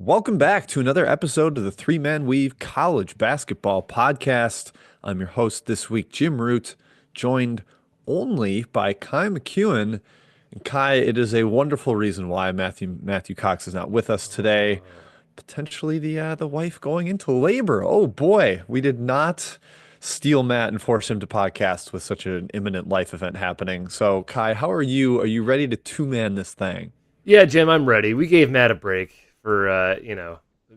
Welcome back to another episode of the Three Man Weave College Basketball Podcast. I'm your host this week, Jim Root, joined only by Kai McEwen. And Kai, it is a wonderful reason why Matthew Cox is not with us today. Oh, Potentially the wife going into labor. Oh boy, we did not steal Matt and force him to podcast with such an imminent life event happening. So Kai, how are you? Are you ready to two-man this thing? yeah, Jim, I'm ready. We gave Matt a break for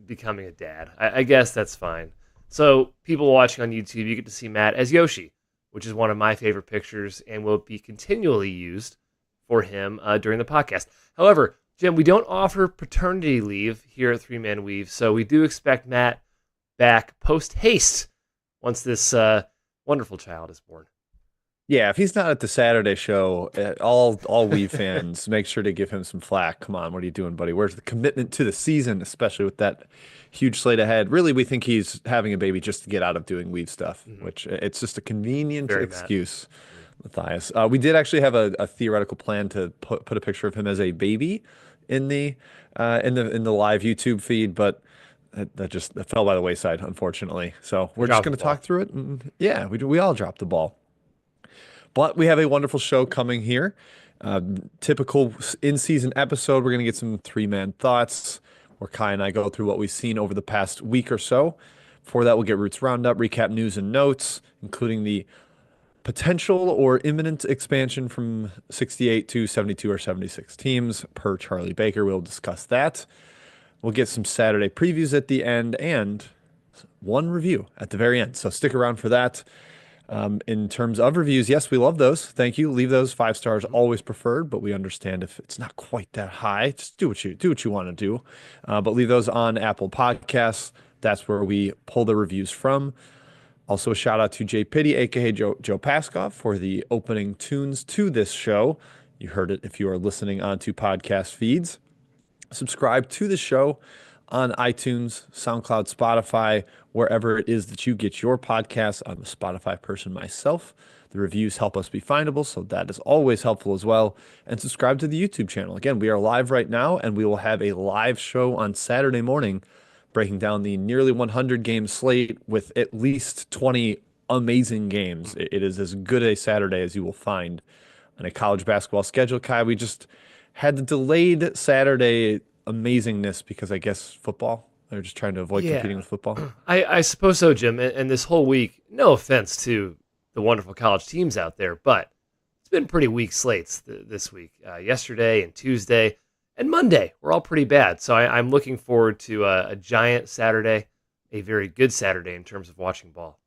becoming a dad. I guess that's fine. So, people watching on YouTube, you get to see Matt as Yoshi, which is one of my favorite pictures and will be continually used for him during the podcast. However, Jim, we don't offer paternity leave here at Three Man Weave, so we do expect Matt back post haste once this wonderful child is born. Yeah, if he's not at the Saturday show, all Weave fans, make sure to give him some flack. Come on, what are you doing, buddy? Where's the commitment to the season, especially with that huge slate ahead? Really, we think he's having a baby just to get out of doing Weave stuff, Mm-hmm. which it's just a convenient Very Matt. excuse, Matthias. We did actually have a theoretical plan to put a picture of him as a baby in the live YouTube feed, but that fell by the wayside, unfortunately. So We we're just dropped the going to talk ball. through it. And yeah, we all dropped the ball. But we have a wonderful show coming here. Typical in-season episode. We're going to get some three-man thoughts where Kai and I go through what we've seen over the past week or so. Before that, we'll get Roots Roundup, recap news and notes, including the potential or imminent expansion from 68 to 72 or 76 teams per Charlie Baker. We'll discuss that. We'll get some Saturday previews at the end and one review at the very end. So stick around for that. In terms of reviews, yes, we love those. Thank you. Leave those 5 stars, Mhm. always preferred, but we understand if it's not quite that high. Just do what you want to do. But leave those on Apple Podcasts. That's where we pull the reviews from. Also, a shout out to Jay Pitty, aka Joe Paskoff, for the opening tunes to this show. You heard it if you are listening onto podcast feeds. Subscribe to the show on iTunes, SoundCloud, Spotify, wherever it is that you get your podcasts. I'm a Spotify person myself. The reviews help us be findable, so that is always helpful as well. And subscribe to the YouTube channel. Again, we are live right now, and we will have a live show on Saturday morning breaking down the nearly 100 game slate with at least 20 amazing games. It is as good a Saturday as you will find on a college basketball schedule. Kai, we just had the delayed Saturday amazingness because I guess football. They're just trying to avoid competing Yeah, with football. I suppose so, Jim. And this whole week, no offense to the wonderful college teams out there, but it's been pretty weak slates this week. Yesterday and Tuesday and Monday were all pretty bad. So I'm looking forward to a giant Saturday, a very good Saturday in terms of watching ball.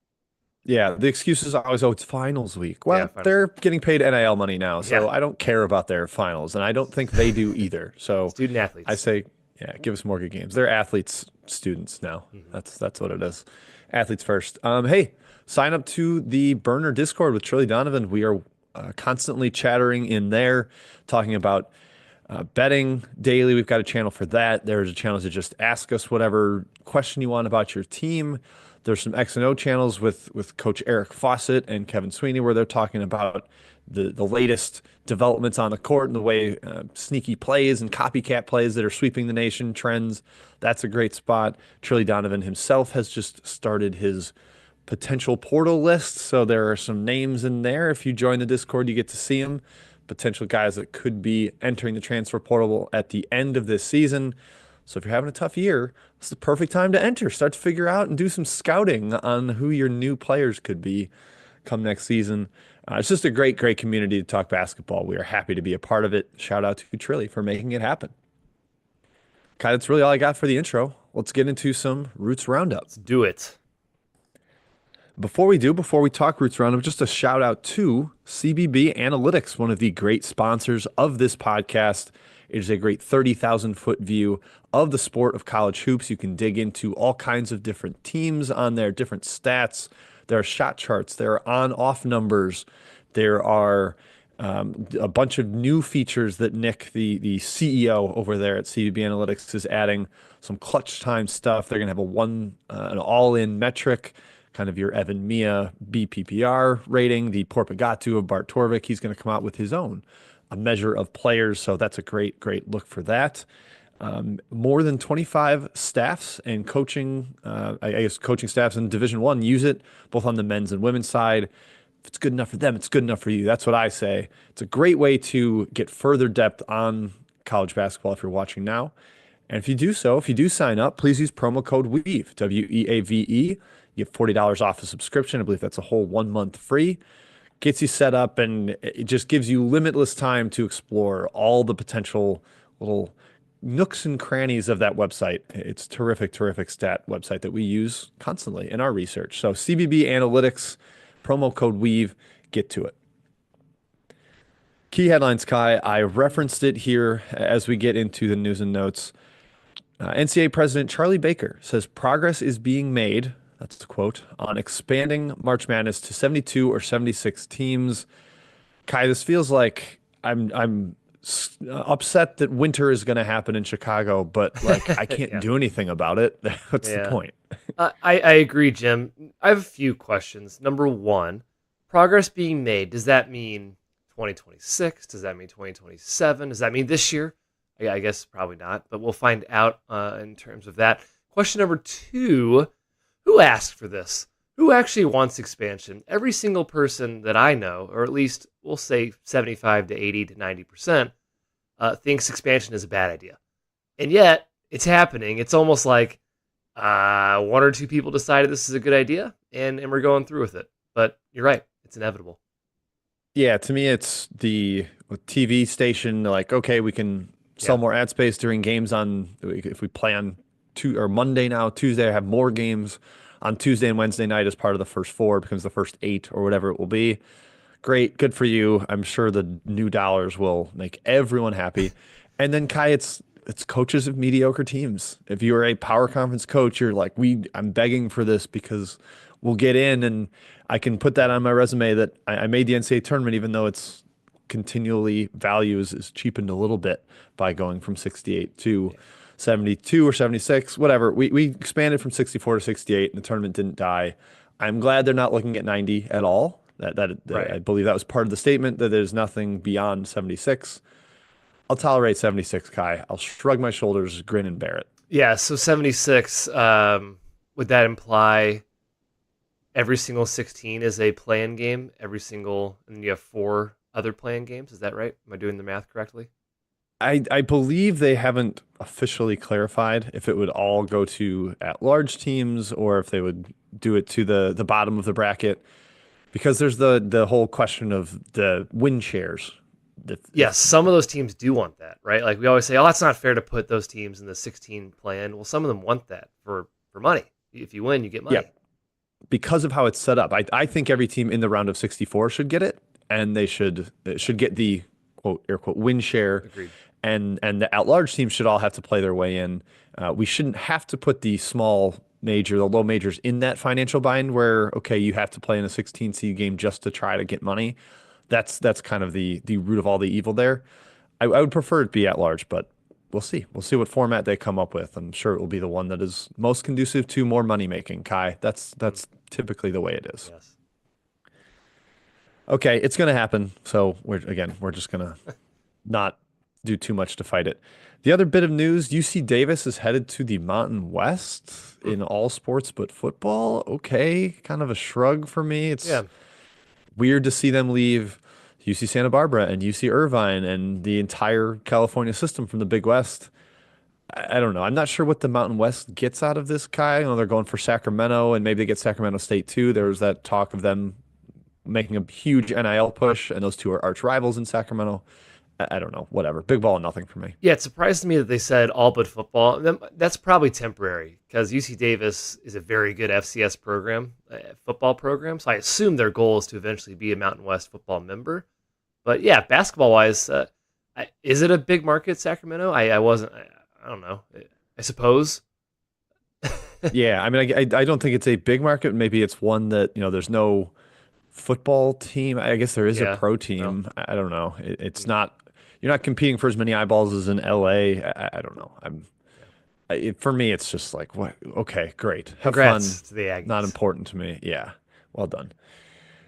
Yeah, the excuse is always, oh, it's finals week. Yeah, Well, finals they're week. getting paid NIL money now, Yeah, so I don't care about their finals, and I don't think they do either. So student I athletes. say, yeah, give us more good games. They're athletes, students now. Hmm. That's what it is. Athletes first. Hey, sign up to the Burner Discord with Trilly Donovan. We are constantly chattering in there, talking about betting daily. We've got a channel for that. There's a channel to just ask us whatever question you want about your team. There's some X and O channels with Coach Eric Fawcett and Kevin Sweeney where they're talking about the latest developments on the court and the way sneaky plays and copycat plays that are sweeping the nation trends. That's a great spot. Trilly Donovan himself has just started his potential portal list. So there are some names in there. If you join the Discord, you get to see them. Potential guys that could be entering the transfer portal at the end of this season. So if you're having a tough year, it's the perfect time to enter. Start to figure out and do some scouting on who your new players could be come next season. It's just a great community to talk basketball. We are happy to be a part of it. Shout out to Trilly for making it happen. Kai, that's really all I got for the intro. Let's get into some Roots Roundup. Let's do it. Before we talk Roots Roundup, just a shout out to CBB Analytics, one of the great sponsors of this podcast. It is a great 30,000-foot view of the sport of college hoops. You can dig into all kinds of different teams on there, different stats. There are shot charts, there are on-off numbers, there are a bunch of new features that Nick, the CEO over there at CBB Analytics, is adding. Some clutch time stuff. They're going to have an all-in metric, kind of your Evan Mia BPPR rating, the Porpagatu of Bart Torvik. He's going to come out with his own a measure of players. So that's a great look for that. More than 25 staffs and coaching, I guess coaching staffs in Division One use it, both on the men's and women's side. If it's good enough for them, it's good enough for you. That's what I say. It's a great way to get further depth on college basketball if you're watching now. And if you do so, if you do sign up, please use promo code WEAVE, WEAVE. You get $40 off a subscription. I believe that's a whole 1 month free. Gets you set up and it just gives you limitless time to explore all the potential little nooks and crannies of that website. It's terrific, terrific stat website that we use constantly in our research. So CBB Analytics, promo code WEAVE, get to it. Key headlines, Kai. I referenced it here as we get into the news and notes. NCAA President Charlie Baker says progress is being made, that's the quote, on expanding March Madness to 72 or 76 teams. Kai, this feels like I'm upset that winter is going to happen in Chicago, but like I can't Yeah. do anything about it. What's the Yeah. point? I agree, Jim. I have a few questions. Number one, progress being made. Does that mean 2026? Does that mean 2027? Does that mean this year? Yeah, I guess probably not, but we'll find out in terms of that. Question number two, who asked for this? Who actually wants expansion? Every single person that I know, or at least we'll say 75 to 80 to 90%, thinks expansion is a bad idea. And yet, it's happening. It's almost like one or two people decided this is a good idea, and we're going through with it. But you're right, it's inevitable. Yeah, to me, it's the TV station. Like, okay, we can sell Yeah, more ad space during games on if we play on Monday now, Tuesday, I have more games on Tuesday and Wednesday night as part of the first four. It becomes the first eight or whatever it will be. Great, good for you. I'm sure the new dollars will make everyone happy. And then Kai, it's coaches of mediocre teams. If you're a power conference coach, you're like, I'm begging for this because we'll get in and I can put that on my resume that I made the NCAA tournament, even though it's continually values is cheapened a little bit by going from 68 to yeah, 72 or 76, whatever. We expanded from 64 to 68 and the tournament didn't die. I'm glad they're not looking at 90 at all. That right. I believe that was part of the statement that there's nothing beyond 76. I'll tolerate 76, Kai. I'll shrug my shoulders, grin and bear it. Yeah, so 76, would that imply every single 16 is a play-in game? And then you have four other play-in games? Is that right? Am I doing the math correctly? I believe they haven't officially clarified if it would all go to at-large teams or if they would do it to the bottom of the bracket because there's the whole question of the win shares. Yes, some of those teams do want that, right? Like we always say, oh, that's not fair to put those teams in the 16 play-in. Well, some of them want that for money. If you win, you get Yeah, money. because of how it's set up. I think every team in the round of 64 should get it, and it should get the quote air quote win share, Agreed. and the at-large teams should all have to play their way in. We shouldn't have to put the low majors in that financial bind where okay, you have to play in a 16 seed game just to try to get money. That's kind of the root of all the evil there. I would prefer it be at large, but we'll see. We'll see what format they come up with. I'm sure it will be the one that is most conducive to more money making, Kai. Mm, That's typically the way it is. yes. Okay, it's gonna happen. So we're just gonna not do too much to fight it. The other bit of news, UC Davis is headed to the Mountain West Hmm. in all sports but football. Okay, kind of a shrug for me. It's Yeah. weird to see them leave UC Santa Barbara and UC Irvine and the entire California system from the Big West. I don't know. I'm not sure what the Mountain West gets out of this, Kai. You know, they're going for Sacramento and maybe they get Sacramento State too. There was that talk of them making a huge NIL push, and those two are arch rivals in Sacramento. I don't know. Whatever. Big ball, nothing for me. Yeah, it surprised me that they said all but football. That's probably temporary because UC Davis is a very good FCS program, football program. So I assume their goal is to eventually be a Mountain West football member. But yeah, basketball wise, is it a big market, Sacramento? I wasn't. I don't know. I suppose. Yeah, I mean, I don't think it's a big market. Maybe it's one that, there's no football team. I guess there is a Yeah. pro Well. team. I don't know. It's Mm, not, you're not competing for as many eyeballs as in LA. I don't know. yeah. For me, it's just like, what? Okay, great. Have fun. Congrats to the Not Aggies. important to me. Yeah. Well done.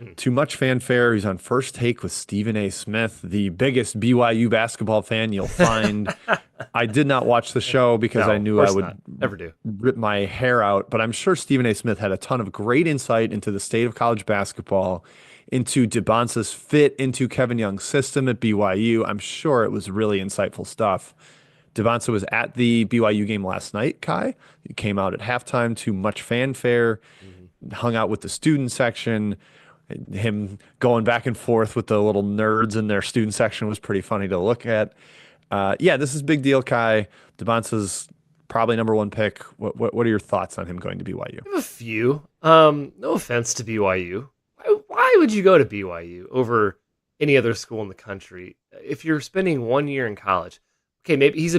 Hmm. Too much fanfare. He's on First Take with Stephen A. Smith, the biggest BYU basketball fan you'll find. I did not watch the show because I No, of knew I course would not. Never do. rip my hair out, but I'm sure Stephen A. Smith had a ton of great insight into the state of college basketball, into DeBonce's fit into Kevin Young's system at BYU. I'm sure it was really insightful stuff. DeBonce was at the BYU game last night, Kai. He came out at halftime to much fanfare, Hmm. hung out with the student section. Him going back and forth with the little nerds in their student section was pretty funny to look at. Yeah, this is a big deal, Kai. DeBonce's probably number one pick. What are your thoughts on him going to BYU? I have a few. No offense to BYU. Why would you go to BYU over any other school in the country if you're spending 1 year in college? Okay, maybe he's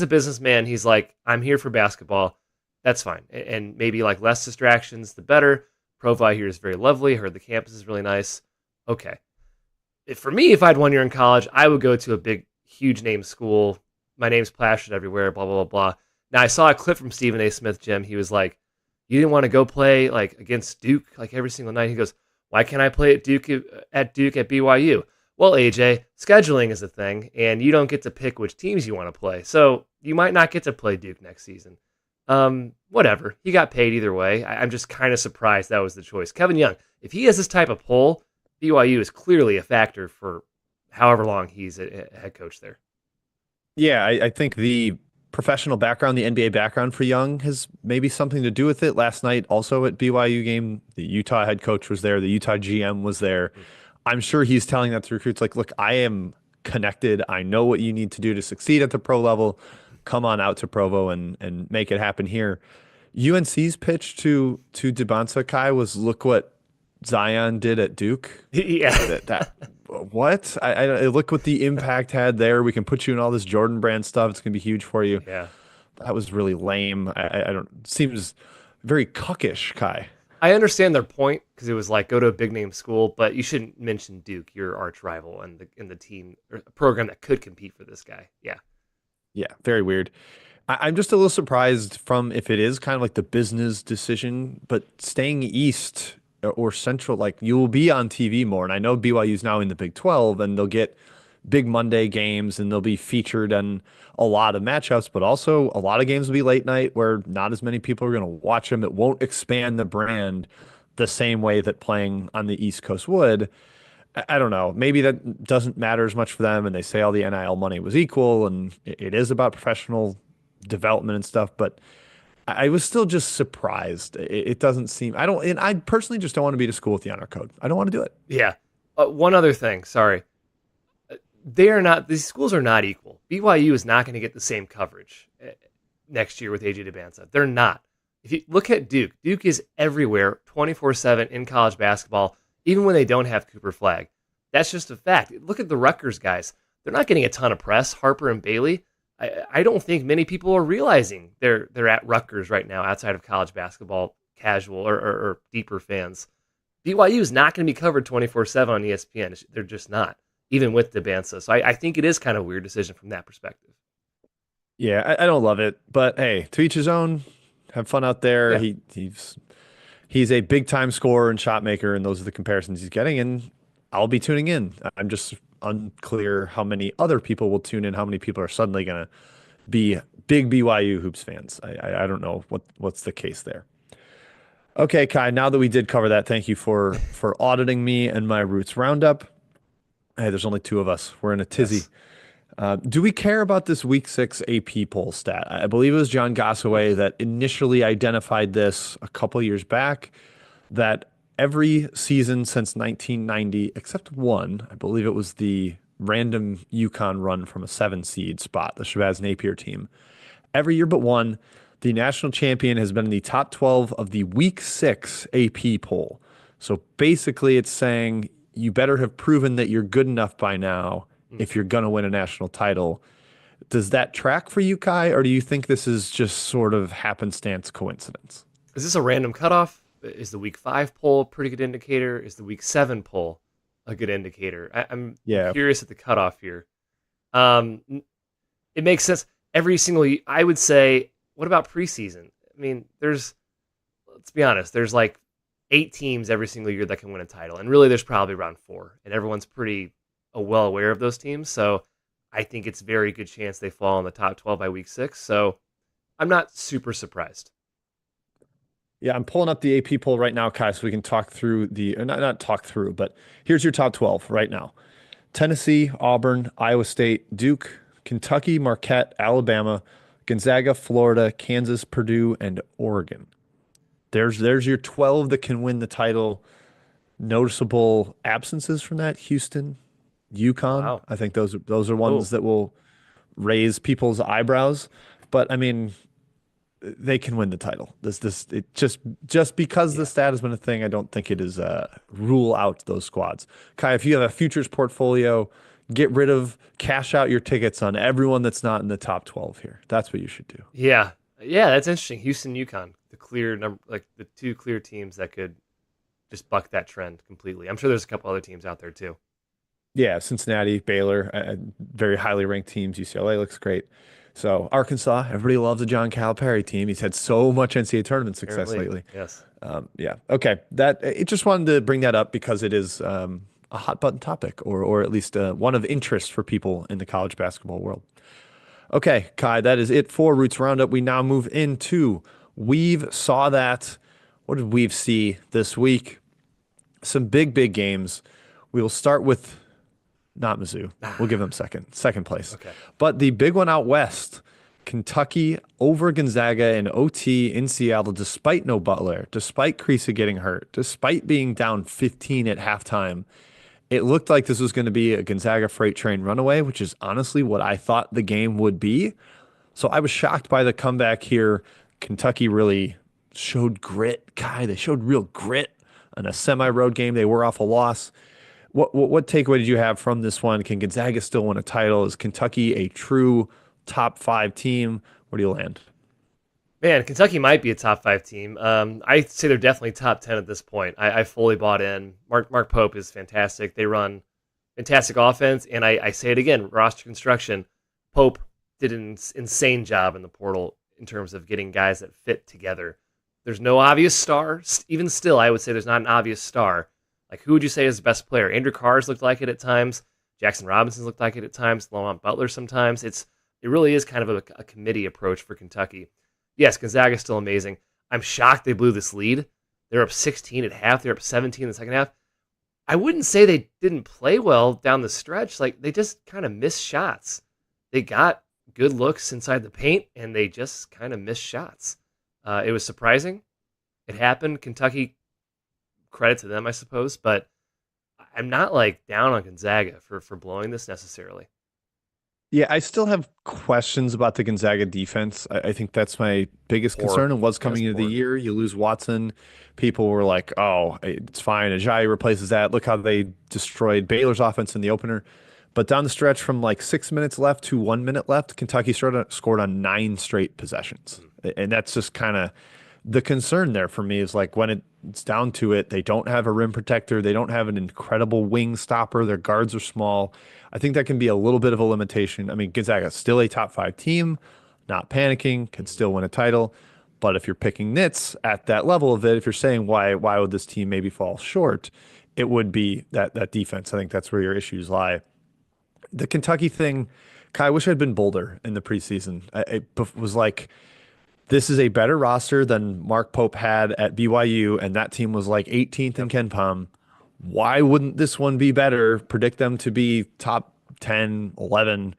a businessman. He's like, I'm here for basketball. That's fine, and maybe like less distractions, the better. Provi here is very lovely. I heard the campus is really nice. Okay, for me, if I had 1 year in college, I would go to a big, huge name school. My name's plastered everywhere. Blah blah blah blah. Now I saw a clip from Stephen A. Smith, Jim. He was like, "You didn't want to go play like against Duke like every single night." He goes, "Why can't I play at Duke at BYU?" Well, AJ, scheduling is a thing, and you don't get to pick which teams you want to play. So you might not get to play Duke next season. Whatever. He got paid either way. I'm just kind of surprised that was the choice. Kevin Young, if he has this type of pull, BYU is clearly a factor for however long he's a head coach there. Yeah, I think the professional background, the NBA background for Young has maybe something to do with it. Last night, also at BYU game, the Utah head coach was there, the Utah GM was there. I'm sure he's telling that to recruits like, look, I am connected. I know what you need to do to succeed at the pro level. Come on out to Provo and make it happen here. UNC's pitch to DeBonce Kai was look what Zion did at Duke. Yeah. That what look what the impact had there. We can put you in all this Jordan brand stuff. It's gonna be huge for you. Yeah. That was really lame. I don't seems very cuckish, Kai. I understand their point because it was like go to a big name school, but you shouldn't mention Duke, your arch rival, and the team or program that could compete for this guy. Yeah. Yeah, very weird. I'm just a little surprised from if it is kind of like the business decision, but staying east or central, like you will be on TV more. And I know BYU's now in the Big 12 and they'll get big Monday games and they'll be featured in a lot of matchups, but also a lot of games will be late night where not as many people are going to watch them. It won't expand the brand the same way that playing on the East Coast would. I don't know. Maybe that doesn't matter as much for them, and they say all the NIL money was equal, and it is about professional development and stuff. But I was still just surprised. It doesn't seem. I don't. And I personally just don't want to be to school with the honor code. I don't want to do it. Yeah. One other thing. Sorry. They are not. These schools are not equal. BYU is not going to get the same coverage next year with AJ DeBanza. They're not. If you look at Duke, Duke is everywhere, 24/7 in college basketball, even when they don't have Cooper Flag. That's just a fact. Look at the Rutgers guys. They're not getting a ton of press. Harper and Bailey. I don't think many people are realizing they're at Rutgers right now outside of college basketball casual or deeper fans. BYU is not going to be covered 24/7 on ESPN. They're just not, even with DeBanza. So I think it is kind of a weird decision from that perspective. Yeah, I don't love it, but hey, to each his own. Have fun out there. Yeah. He's a big time scorer and shot maker, and those are the comparisons he's getting. And I'll be tuning in. I'm just unclear how many other people will tune in. How many people are suddenly going to be big BYU hoops fans? I don't know what's the case there. Okay, Kai. Now that we did cover that, thank you for auditing me and my roots roundup. Hey, there's only two of us. We're in a tizzy. Yes. Do we care about this week 6 AP poll stat? I believe it was John Gossaway that initially identified this a couple years back, that every season since 1990, except one, I believe it was the random UConn run from a 7 seed spot, the Shabazz Napier team. Every year but one, the national champion has been in the top 12 of the week 6 AP poll. So basically it's saying you better have proven that you're good enough by now if you're going to win a national title. Does that track for you, Kai, or do you think this is just sort of happenstance coincidence? Is this a random cutoff? Is the week 5 poll a pretty good indicator? Is the week 7 poll a good indicator? I'm Yeah. curious at the cutoff here. It makes sense. Every single, I would say, what about preseason? I mean, let's be honest, there's like 8 teams every single year that can win a title, and really there's probably around 4, and everyone's pretty well aware of those teams. So I think it's very good chance they fall in the top 12 by week 6. So I'm not super surprised. Yeah, I'm pulling up the AP poll right now, Kai, so we can talk through not talk through, but here's your top 12 right now. Tennessee, Auburn, Iowa State, Duke, Kentucky, Marquette, Alabama, Gonzaga, Florida, Kansas, Purdue, and Oregon. There's your 12 that can win the title. Noticeable absences from that: Houston, Oh, UConn. wow. I think those are ones Oh, that will raise people's eyebrows. But I mean, they can win the title. Just because the yeah. stat has been a thing, I don't think it is rule out those squads. Kai, if you have a futures portfolio, get rid of, cash out your tickets on everyone that's not in the top 12 here. That's what you should do. Yeah. Yeah, that's interesting. Houston, UConn, the clear number, like the two clear teams that could just buck that trend completely. I'm sure there's a couple other teams out there too. Yeah, Cincinnati, Baylor, very highly ranked teams. UCLA looks great. So Arkansas, everybody loves the John Calipari team. He's had so much NCAA tournament success Apparently, lately. yes. Yeah. Okay. That it just wanted to bring that up because it is a hot button topic, or at least one of interest for people in the college basketball world. Okay, Kai, that is it for Roots Roundup. We now move into Weave Saw That. What did Weave see this week? Some big games. We will start with not Mizzou. We'll give them second place. Okay. But the big one out west, Kentucky over Gonzaga in OT in Seattle, despite no Butler, despite Creasa getting hurt, despite being down 15 at halftime. It looked like this was going to be a Gonzaga freight train runaway, which is honestly what I thought the game would be. So I was shocked by the comeback here. Kentucky really showed grit. Guy, they showed real grit on a semi-road game. They were off a loss. What takeaway did you have from this one? Can Gonzaga still win a title? Is Kentucky a true top 5 team? Where do you land? Man, Kentucky might be a top 5 team. I'd say they're definitely top 10 at this point. I fully bought in. Mark Pope is fantastic. They run fantastic offense, and I say it again, roster construction. Pope did an insane job in the portal in terms of getting guys that fit together. There's no obvious star. Even still, I would say there's not an obvious star. Like, who would you say is the best player? Andrew Carr's looked like it at times. Jackson Robinson's looked like it at times. Lamont Butler sometimes. It really is kind of a committee approach for Kentucky. Yes, Gonzaga's still amazing. I'm shocked they blew this lead. They're up 16 at half. They're up 17 in the second half. I wouldn't say they didn't play well down the stretch. Like, they just kind of missed shots. They got good looks inside the paint, and they just kind of missed shots. It was surprising. It happened. Kentucky, credit to them, I suppose, but I'm not like down on Gonzaga for blowing this necessarily. Yeah, I still have questions about the Gonzaga defense. I think that's my biggest Poor. concern and was Yes, coming into the poor. year. You lose Watson. People were like, oh, it's fine. Ajayi replaces that. Look how they destroyed Baylor's offense in the opener. But down the stretch from like 6 minutes left to 1 minute left, Kentucky scored on 9 straight possessions. Mhm. And that's just kind of the concern there for me is like when it's down to it, they don't have a rim protector. They don't have an incredible wing stopper. Their guards are small. I think that can be a little bit of a limitation. I mean, Gonzaga is still a top 5 team, not panicking, can still win a title. But if you're picking nits at that level of it, if you're saying why would this team maybe fall short, it would be that defense. I think that's where your issues lie. The Kentucky thing, Kai, I wish I'd been bolder in the preseason. It was like this is a better roster than Mark Pope had at BYU, and that team was like 18th in Yep. Ken Palm. Why wouldn't this one be better? Predict them to be top 10, 11.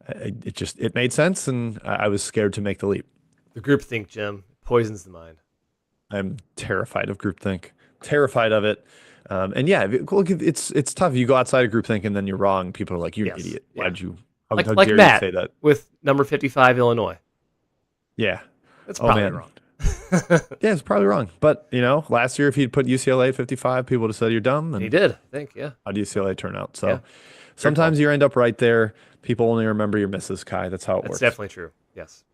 It made sense, and I was scared to make the leap. The groupthink, Jim, poisons the mind. I'm terrified of groupthink, terrified of it. And yeah, look, it's tough. You go outside of groupthink and then you're wrong. People are like, "You're an Yes. idiot. Why Yeah. did you? Like How like dare you Matt say that?" with number 55 Illinois. Yeah. That's Oh probably man. wrong. Yeah, it's probably wrong. But last year if he'd put UCLA at 55, people would have said you're dumb. And he And did, I think. Yeah. how did UCLA turn out? Yeah. So Fair call. sometimes you end up right there. People only remember your misses, Kai. That's how it That's works. definitely true. Yes.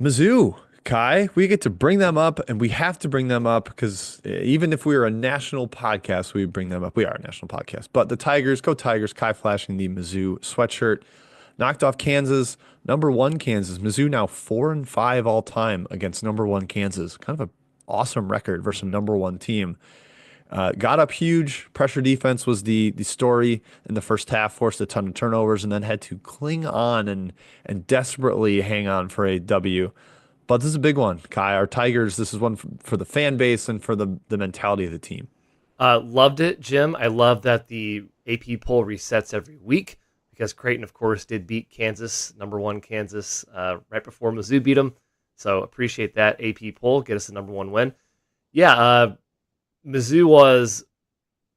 Mizzou, Kai, we get to bring them up, and we have to bring them up because even if we were a national podcast, we would bring them up. We are a national podcast, but the Tigers, go Tigers, Kai flashing the Mizzou sweatshirt, knocked off Kansas, number 1 Kansas. Mizzou now 4-5 all time against number 1 Kansas. Kind of a awesome record versus a Mhm. number one team. Got up huge. Pressure defense was the story in the first half, forced a ton of turnovers, and then had to cling on and desperately hang on for a W. But this is a big one, Kai. Our Tigers, this is one for the fan base and for the mentality of the team. Loved it, Jim. I love that the AP poll resets every week because Creighton, of course, did beat Kansas, number one Kansas, right before Mizzou beat them. So appreciate that AP poll, get us the number one win. Yeah, Mizzou was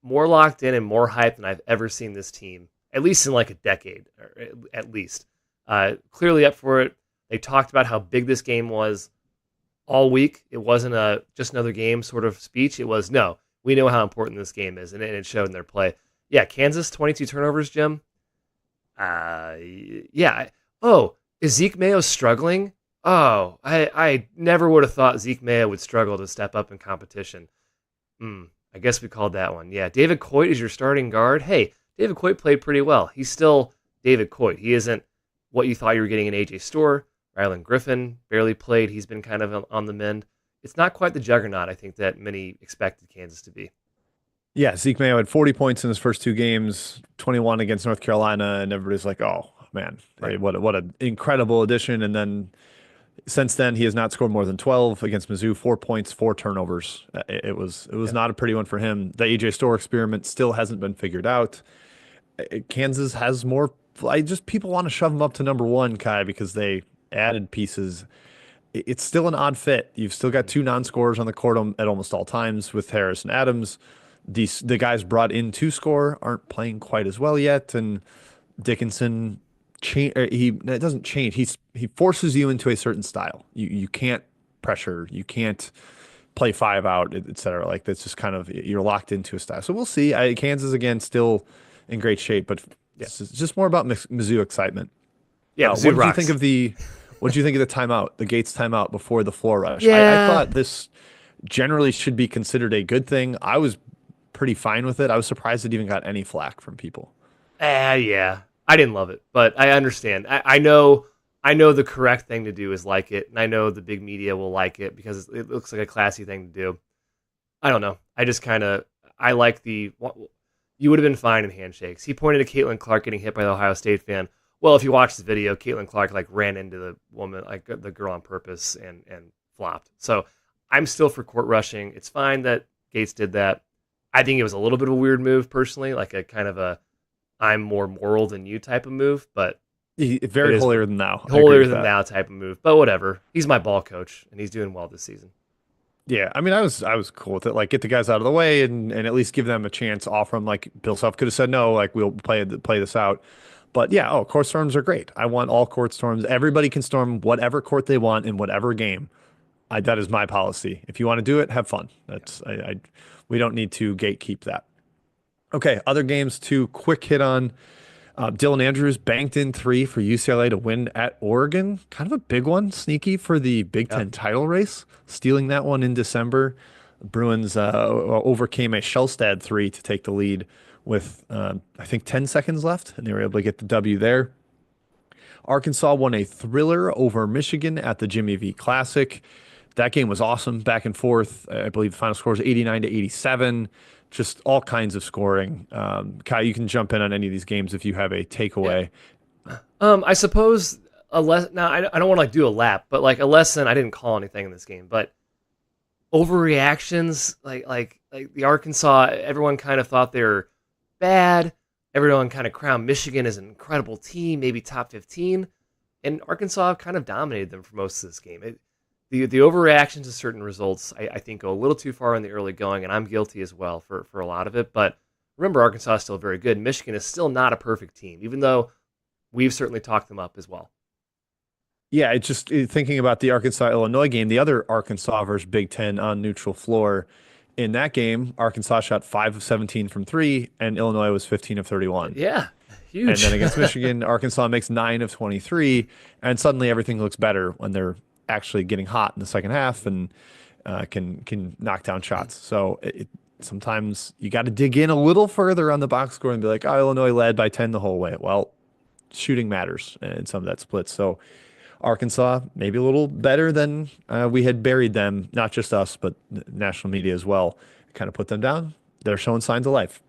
more locked in and more hyped than I've ever seen this team, at least in like a decade, or at least. Clearly up for it. They talked about how big this game was all week. It wasn't a just another game sort of speech. It was no, we know how important this game is, and it showed in their play. Yeah, Kansas 22 turnovers, Jim. Yeah. Oh, is Zeke Mayo struggling? Oh, I never would have thought Zeke Mayo would struggle to step up in competition. I guess we called that one. Yeah, David Coit is your starting guard. Hey, David Coit played pretty well. He's still David Coit. He isn't what you thought you were getting in AJ Store. Rylan Griffin barely played. He's been kind of on the mend. It's not quite the juggernaut I think that many expected Kansas to be. Yeah, Zeke Mayo had 40 points in his first two games, 21 against North Carolina, and everybody's like, "Oh man, Right. hey, what an incredible addition!" And then since then, he has not scored more than 12 against Mizzou, 4 points, four turnovers. It was Yeah. not a pretty one for him. The AJ Store experiment still hasn't been figured out. Kansas has more. I just people want to shove him up to number one, Kai, because they added pieces. It's still an odd fit. You've still got Mhm. two non-scorers on the court at almost all times with Harris and Adams. The guys brought in to score aren't playing quite as well yet, and Dickinson change he it doesn't change. He forces you into a certain style. You can't pressure. You can't play five out, et cetera. Like that's just kind of you're locked into a style. So we'll see. Kansas again still in great shape, but Yeah. it's just more about Mizzou excitement. Yeah, What Mizzou did you think rocks. of the what did you think of the timeout, the Gates timeout before the floor rush? I Yeah. thought this generally should be considered a good thing. I was pretty fine with it. I was surprised it even got any flack from people. Yeah. I didn't love it, but I understand. I know the correct thing to do is like it, and I know the big media will like it because it looks like a classy thing to do. I don't know. I just kind of I like the you would have been fine in handshakes. He pointed to Caitlin Clark getting hit by the Ohio State fan. Well, if you watch the video, Caitlin Clark like ran into the woman, like the girl on purpose and flopped. So I'm still for court rushing. It's fine that Gates did that. I think it was a little bit of a weird move personally, like a kind of a I'm more moral than you type of move, but it Very is holier than thou. I agree holier with than that. thou type of move. But whatever. He's my ball coach, and he's doing well this season. Yeah, I mean, I was cool with it. Like, get the guys out of the way and at least give them a chance. Offer them like Bill Self could have said no. Like, we'll play this out. But yeah, court storms are great. I want all court storms. Everybody can storm whatever court they want in whatever game. That is my policy. If you want to do it, have fun. Yeah. We don't need to gatekeep that. Okay, other games to quick hit on. Dylan Andrews banked in three for UCLA to win at Oregon. Kind of a big one, sneaky for the Big Yeah. Ten title race. Stealing that one in December. Bruins overcame a Shellstad three to take the lead with, I think, 10 seconds left, and they were able to get the W there. Arkansas won a thriller over Michigan at the Jimmy V Classic. That game was awesome, back and forth. I believe the final score was 89 to 87. Just all kinds of scoring. Kai, you can jump in on any of these games if you have a Yeah. takeaway. I suppose a lesson. Now I don't want to like do a lap, but like a lesson. I didn't call anything in this game, but overreactions. Like the Arkansas. Everyone kind of thought they were bad. Everyone kind of crowned Michigan as an incredible team, maybe top 15, and Arkansas kind of dominated them for most of this game. The overreaction to certain results, I think, go a little too far in the early going, and I'm guilty as well for a lot of it. But remember, Arkansas is still very good. Michigan is still not a perfect team, even though we've certainly talked them up as well. Yeah, it's just thinking about the Arkansas Illinois game, the other Arkansas versus Big Ten on neutral floor. In that game, Arkansas shot 5 of 17 from three, and Illinois was 15 of 31. Yeah, And huge. then against Michigan, Arkansas makes 9 of 23, and suddenly everything looks better when they're actually getting hot in the second half and can knock down shots. So sometimes you got to dig in a little further on the box score and be like, oh, Illinois led by 10 the whole way. Well, shooting matters in some of that split. So Arkansas, maybe a little better than we had buried them, not just us, but national media as well. Kind of put them down. They're showing signs of life.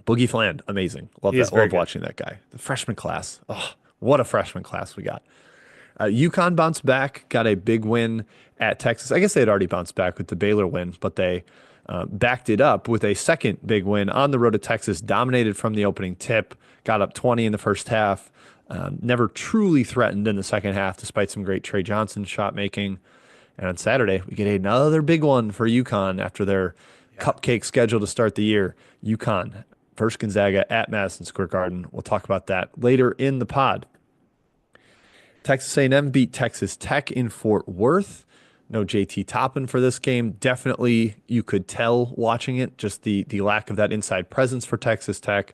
Boogie Fland, amazing. Love He is that. very Love good. watching that guy. The freshman class. Oh, what a freshman class we got. UConn bounced back, got a big win at Texas. I guess they had already bounced back with the Baylor win, but they backed it up with a second big win on the road to Texas, dominated from the opening tip, got up 20 in the first half, never truly threatened in the second half, despite some great Trey Johnson shot making. And on Saturday, we get another big one for UConn after their Yeah. cupcake schedule to start the year. UConn, first Gonzaga at Madison Square Garden. We'll talk about that later in the pod. Texas A&M beat Texas Tech in Fort Worth. No JT Toppin for this game. Definitely, you could tell watching it, just the lack of that inside presence for Texas Tech.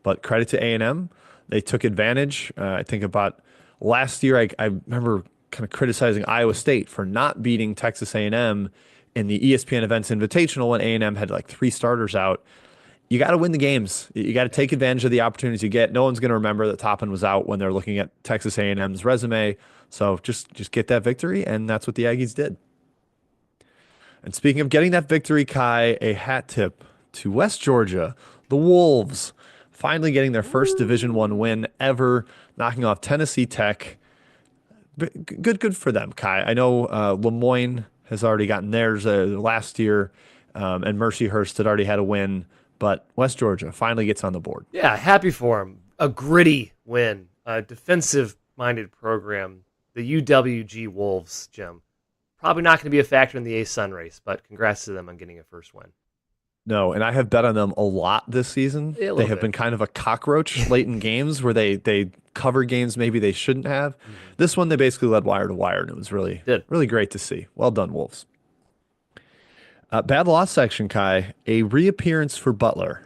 But credit to A&M. They took advantage. I think about last year, I remember kind of criticizing Iowa State for not beating Texas A&M in the ESPN Events Invitational when A&M had like three starters out. You got to win the games. You got to take advantage of the opportunities you get. No one's going to remember that Toppin was out when they're looking at Texas A&M's resume. So just get that victory, and that's what the Aggies did. And speaking of getting that victory, Kai, a hat tip to West Georgia, the Wolves, finally getting their first Division One win ever, knocking off Tennessee Tech. Good for them, Kai. I know Lemoyne has already gotten theirs last year, and Mercyhurst had already had a win, but West Georgia finally gets on the board. Yeah, happy for him. A gritty win, a defensive-minded program. The UWG Wolves, Jim. Probably not going to be a factor in the A Sun race, but congrats to them on getting a first win. No, and I have bet on them a lot this season. Yeah, a They little have bit. been kind of a cockroach late in games where they cover games maybe they shouldn't have. Mhm. This one they basically led wire to wire, and it was Did. really great to see. Well done, Wolves. Bad loss section, Kai. A reappearance for Butler,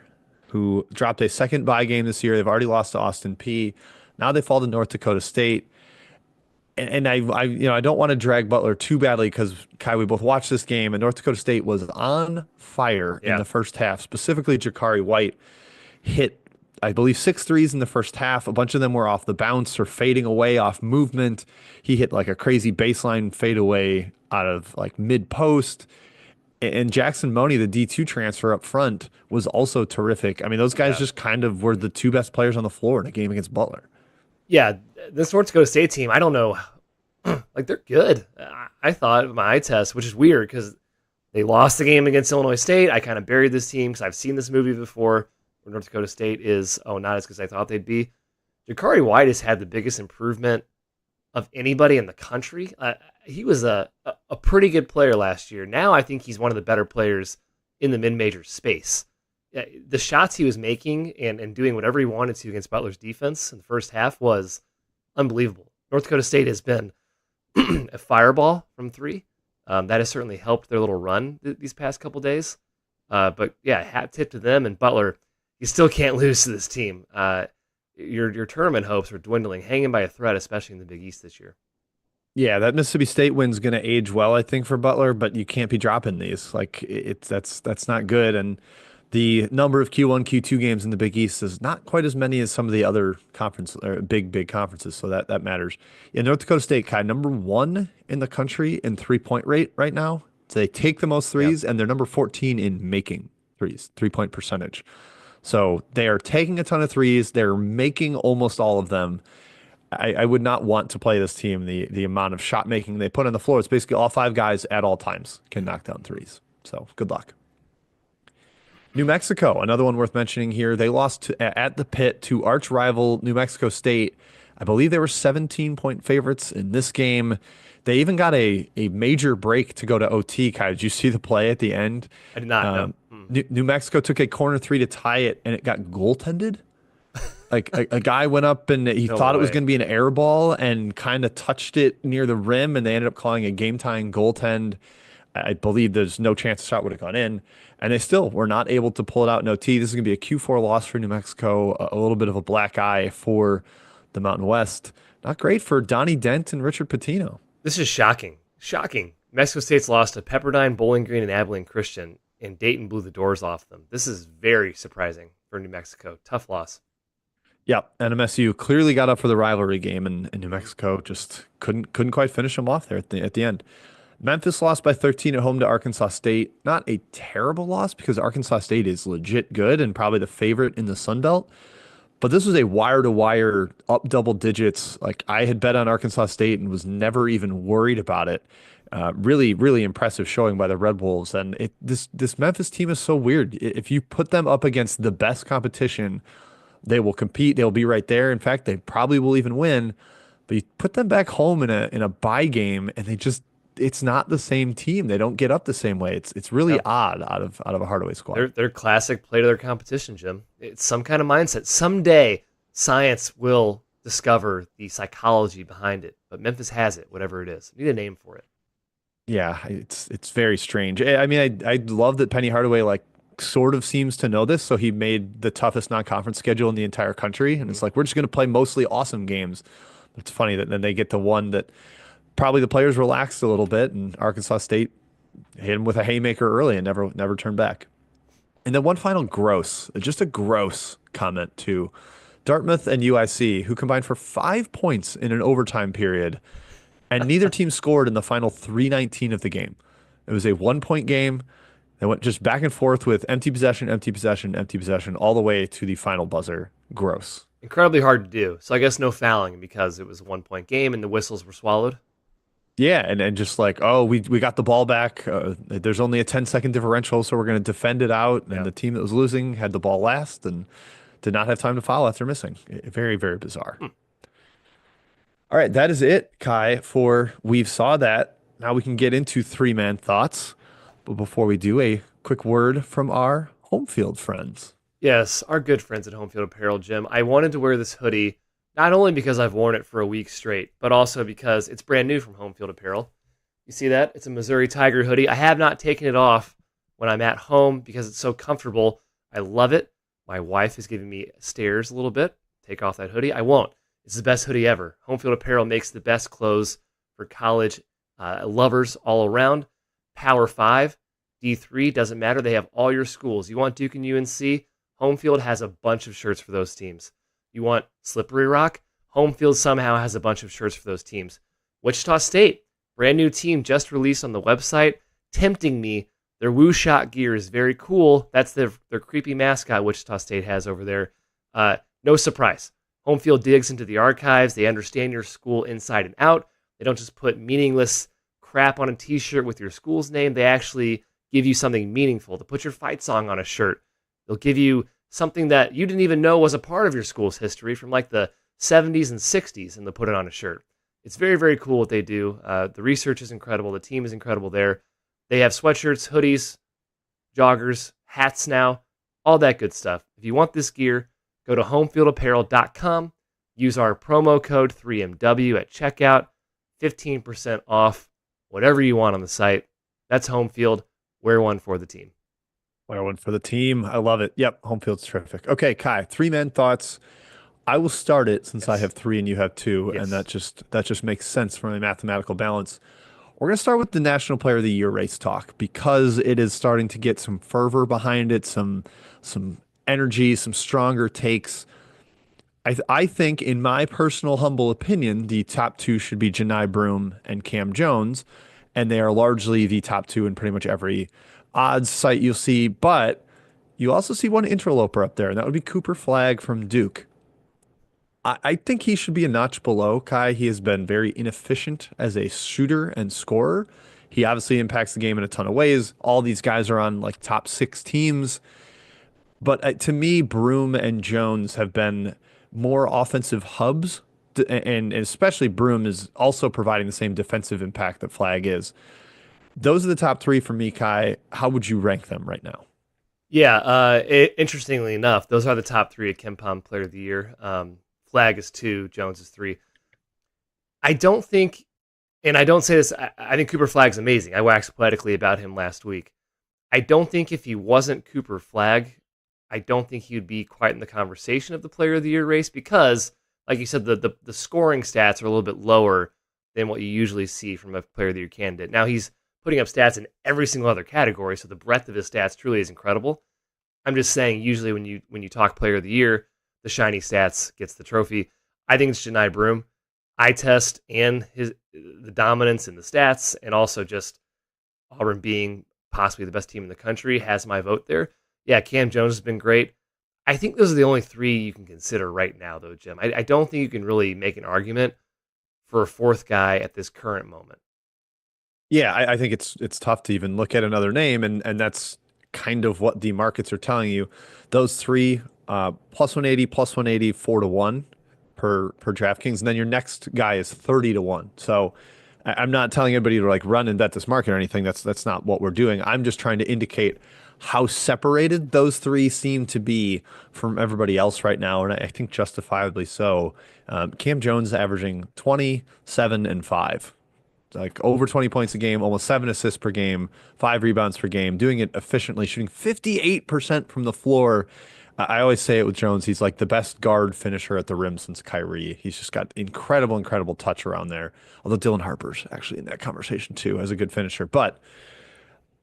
who dropped a second bye game this year. They've already lost to Austin P. Now they fall to North Dakota State. And I don't want to drag Butler too badly because Kai, we both watched this game, and North Dakota State was on fire in Yeah. the first half. Specifically, Jakari White hit, I believe, 6 threes in the first half. A bunch of them were off the bounce or fading away off movement. He hit like a crazy baseline fadeaway out of like mid post. And Jackson Money, the D2 transfer up front, was also terrific. I mean, those guys Yeah. just kind of were the two best players on the floor in a game against Butler. Yeah, this North Dakota State team, I don't know. Like, they're good. I thought of my eye test, which is weird because they lost the game against Illinois State. I kind of buried this team because I've seen this movie before where North Dakota State is, not as good as I thought they'd be. Jakari White has had the biggest improvement of anybody in the country. He was a pretty good player last year. Now I think he's one of the better players in the mid-major space. The shots he was making and doing whatever he wanted to against Butler's defense in the first half was unbelievable. North Dakota State has been a fireball from three. That has certainly helped their little run these past couple days. But yeah, hat tip to them. And Butler, you still can't lose to this team. Your tournament hopes are dwindling, hanging by a thread, especially in the Big East this year. Yeah, that Mississippi State win's going to age well, I think, for Butler, but you can't be dropping these. Like that's not good. And the number of Q1, Q2 games in the Big East is not quite as many as some of the other conference or big conferences. So that matters. Yeah, North Dakota State, Kai, number one in the country in 3-point rate right now. So they take the most Yep. threes, and they're number 14 in making threes, 3-point percentage. So they are taking a ton of threes. They're making almost all of them. I would not want to play this team. The amount of shot making they put on the floor, it's basically all five guys at all times can knock down threes. So good luck. New Mexico, another one worth mentioning here. They lost at the pit to arch rival New Mexico State. I believe they were 17-point favorites in this game. They even got a major break to go to OT. Kai, did you see the play at the end? I did not know. New Mexico took a corner three to tie it, and it got goaltended. Like a guy went up and he No thought it was way. going to be an air ball and kind of touched it near the rim, and they ended up calling a game tying goaltend. I believe there's no chance the shot would have gone in, and they still were not able to pull it out in OT. This is going to be a Q4 loss for New Mexico, a little bit of a black eye for the Mountain West. Not great for Donnie Dent and Richard Pitino. This is shocking. Shocking. Mexico State's lost to Pepperdine, Bowling Green, and Abilene Christian, and Dayton blew the doors off them. This is very surprising for New Mexico. Tough loss. Yeah, and MSU clearly got up for the rivalry game, and New Mhm. Mexico just couldn't quite finish them off there at the end. Memphis lost by 13 at home to Arkansas State. Not a terrible loss because Arkansas State is legit good and probably the favorite in the Sun Belt. But this was a wire to wire up double digits. Like I had bet on Arkansas State and was never even worried about it. Really, really impressive showing by the Red Wolves. And this Memphis team is so weird. If you put them up against the best competition, they will compete. They'll be right there. In fact, they probably will even win. But you put them back home in a bye game, and it's not the same team. They don't get up the same way. It's really Yeah. odd out of a Hardaway squad. They're classic play to their competition, Jim. It's some kind of mindset. Someday science will discover the psychology behind it, but Memphis has it, whatever it is. Need a name for it. Yeah, it's very strange. I mean, I love that Penny Hardaway like sort of seems to know this, so he made the toughest non-conference schedule in the entire country, and Mhm. it's like we're just going to play mostly awesome games. But it's funny that then they get to one that probably the players relaxed a little bit, and Arkansas State hit him with a haymaker early and never turned back. And then one final just a gross comment to Dartmouth and UIC, who combined for 5 points in an overtime period, and neither team scored in the final 3:19 of the game. It was a 1 point game. They went just back and forth with empty possession, empty possession, empty possession, all the way to the final buzzer. Gross. Incredibly hard to do. So I guess no fouling because it was a 1 point game and the whistles were swallowed. Yeah, and just like, oh, we got the ball back. There's only a 10-second differential, so we're going to defend it out. And Yeah. the team that was losing had the ball last and did not have time to foul after missing. Very, very bizarre. Hmm. All right, that is it, Kai, for We've Saw That. Now we can get into three-man thoughts. But before we do, a quick word from our home field friends. Yes, our good friends at Home Field Apparel, Jim. I wanted to wear this hoodie not only because I've worn it for a week straight, but also because it's brand new from Home Field Apparel. You see that? It's a Missouri Tiger hoodie. I have not taken it off when I'm at home because it's so comfortable. I love it. My wife is giving me stares a little bit. Take off that hoodie. I won't. It's the best hoodie ever. Home Field Apparel makes the best clothes for college lovers all around. Power 5, D3, doesn't matter. They have all your schools. You want Duke and UNC? Home Field has a bunch of shirts for those teams. You want Slippery Rock? Home Field somehow has a bunch of shirts for those teams. Wichita State, brand new team just released on the website, tempting me. Their Woo Shot gear is very cool. That's their creepy mascot Wichita State has over there. No surprise. Home Field digs into the archives. They understand your school inside and out. They don't just put meaningless crap on a t-shirt with your school's name. They actually give you something meaningful to put your fight song on a shirt. They'll give you something that you didn't even know was a part of your school's history from like the 70s and 60s, and they'll put it on a shirt. It's very, very cool what they do. The research is incredible. The team is incredible there. They have sweatshirts, hoodies, joggers, hats now, all that good stuff. If you want this gear, go to homefieldapparel.com. Use our promo code 3MW at checkout. 15% off whatever you want on the site. That's Home Field. Wear one for the team. Wear one for the team. I love it. Yep, home field's terrific. Okay, Kai, three-man thoughts. I will start it since I Yes. have three and you have two, and Yes. that just makes sense from a mathematical balance. We're going to start with the National Player of the Year race talk because it is starting to get some fervor behind it, some energy, some stronger takes. I think, in my personal humble opinion, the top two should be Janai Broom and Cam Jones, and they are largely the top two in pretty much every odds site you'll see. But you also see one interloper up there, and that would be Cooper Flagg from Duke. I think he should be a notch below Kai. He has been very inefficient as a shooter and scorer. He obviously impacts the game in a ton of ways. All these guys are on like top six teams. But to me, Broom and Jones have been more offensive hubs. And especially Broom is also providing the same defensive impact that Flagg is. Those are the top three for me, Kai. How would you rank them right now? Yeah, interestingly enough, those are the top three at KenPom Player of the Year. Flag is 2, Jones is 3. I don't think, and I don't say this, I think Cooper Flagg's amazing. I waxed poetically about him last week. I don't think if he wasn't Cooper Flagg, I don't think he would be quite in the conversation of the Player of the Year race because, like you said, the scoring stats are a little bit lower than what you usually see from a Player of the Year candidate. Now, he's putting up stats in every single other category, so the breadth of his stats truly is incredible. I'm just saying, usually when you talk Player of the Year, the shiny stats gets the trophy. I think it's Janai Broom. Eye test and the dominance in the stats, and also just Auburn being possibly the best team in the country has my vote there. Yeah, Cam Jones has been great. I think those are the only three you can consider right now, though, Jim. I don't think you can really make an argument for a fourth guy at this current moment. Yeah, I think it's tough to even look at another name, and that's kind of what the markets are telling you. Those three, plus 180, plus 180, 4 to 1 per DraftKings, and then your next guy is 30 to 1. So I'm not telling anybody to like run and bet this market or anything. That's not what we're doing. I'm just trying to indicate how separated those three seem to be from everybody else right now, and I think justifiably so. Cam Jones averaging 27 and 5, like over 20 points a game, almost 7 assists per game, 5 rebounds per game, doing it efficiently, shooting 58% from the floor. I always say it with Jones, he's like the best guard finisher at the rim since Kyrie. He's just got incredible touch around there. Although Dylan Harper's actually in that conversation too as a good finisher. But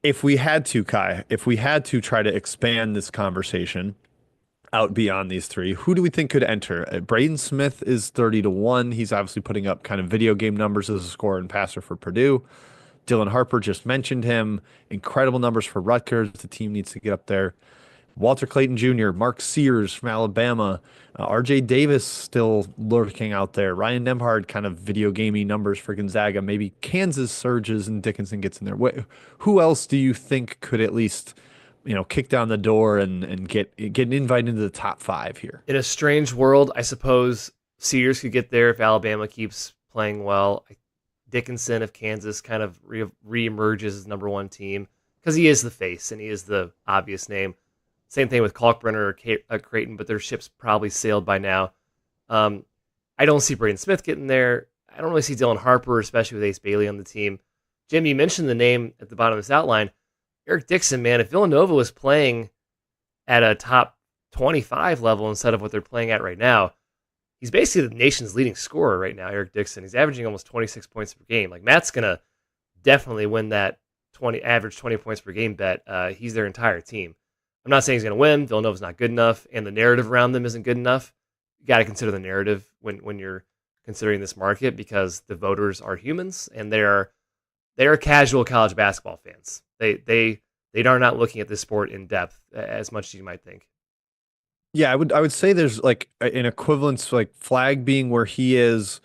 if we had to, Kai, if we had to try to expand this conversation out beyond these three, who do we think could enter? Braden Smith is 30 to 1. He's obviously putting up kind of video game numbers as a scorer and passer for Purdue. Dylan Harper just mentioned him. Incredible numbers for Rutgers. The team needs to get up there. Walter Clayton Jr., Mark Sears from Alabama, RJ Davis still lurking out there. Ryan Nembhard, kind of video gamey numbers for Gonzaga. Maybe Kansas surges and Dickinson gets in there. Who else do you think could at least, kick down the door and get an invite into the top five here? In a strange world, I suppose Sears could get there if Alabama keeps playing well. Dickinson, if Kansas kind of reemerges as number one team, because he is the face and he is the obvious name. Same thing with Kalkbrenner or Creighton, but their ship's probably sailed by now. I don't see Braden Smith getting there. I don't really see Dylan Harper, especially with Ace Bailey on the team. Jim, you mentioned the name at the bottom of this outline. Eric Dixon, man, if Villanova was playing at a top 25 level instead of what they're playing at right now, he's basically the nation's leading scorer right now, Eric Dixon. He's averaging almost 26 points per game. Like, Matt's going to definitely win that average 20 points per game bet. He's their entire team. I'm not saying he's going to win. Villanova's not good enough, and the narrative around them isn't good enough. You got to consider the narrative when you're considering this market, because the voters are humans and they are casual college basketball fans. They are not looking at this sport in depth as much as you might think. Yeah, I would say there's like an equivalence, like Flag being where he is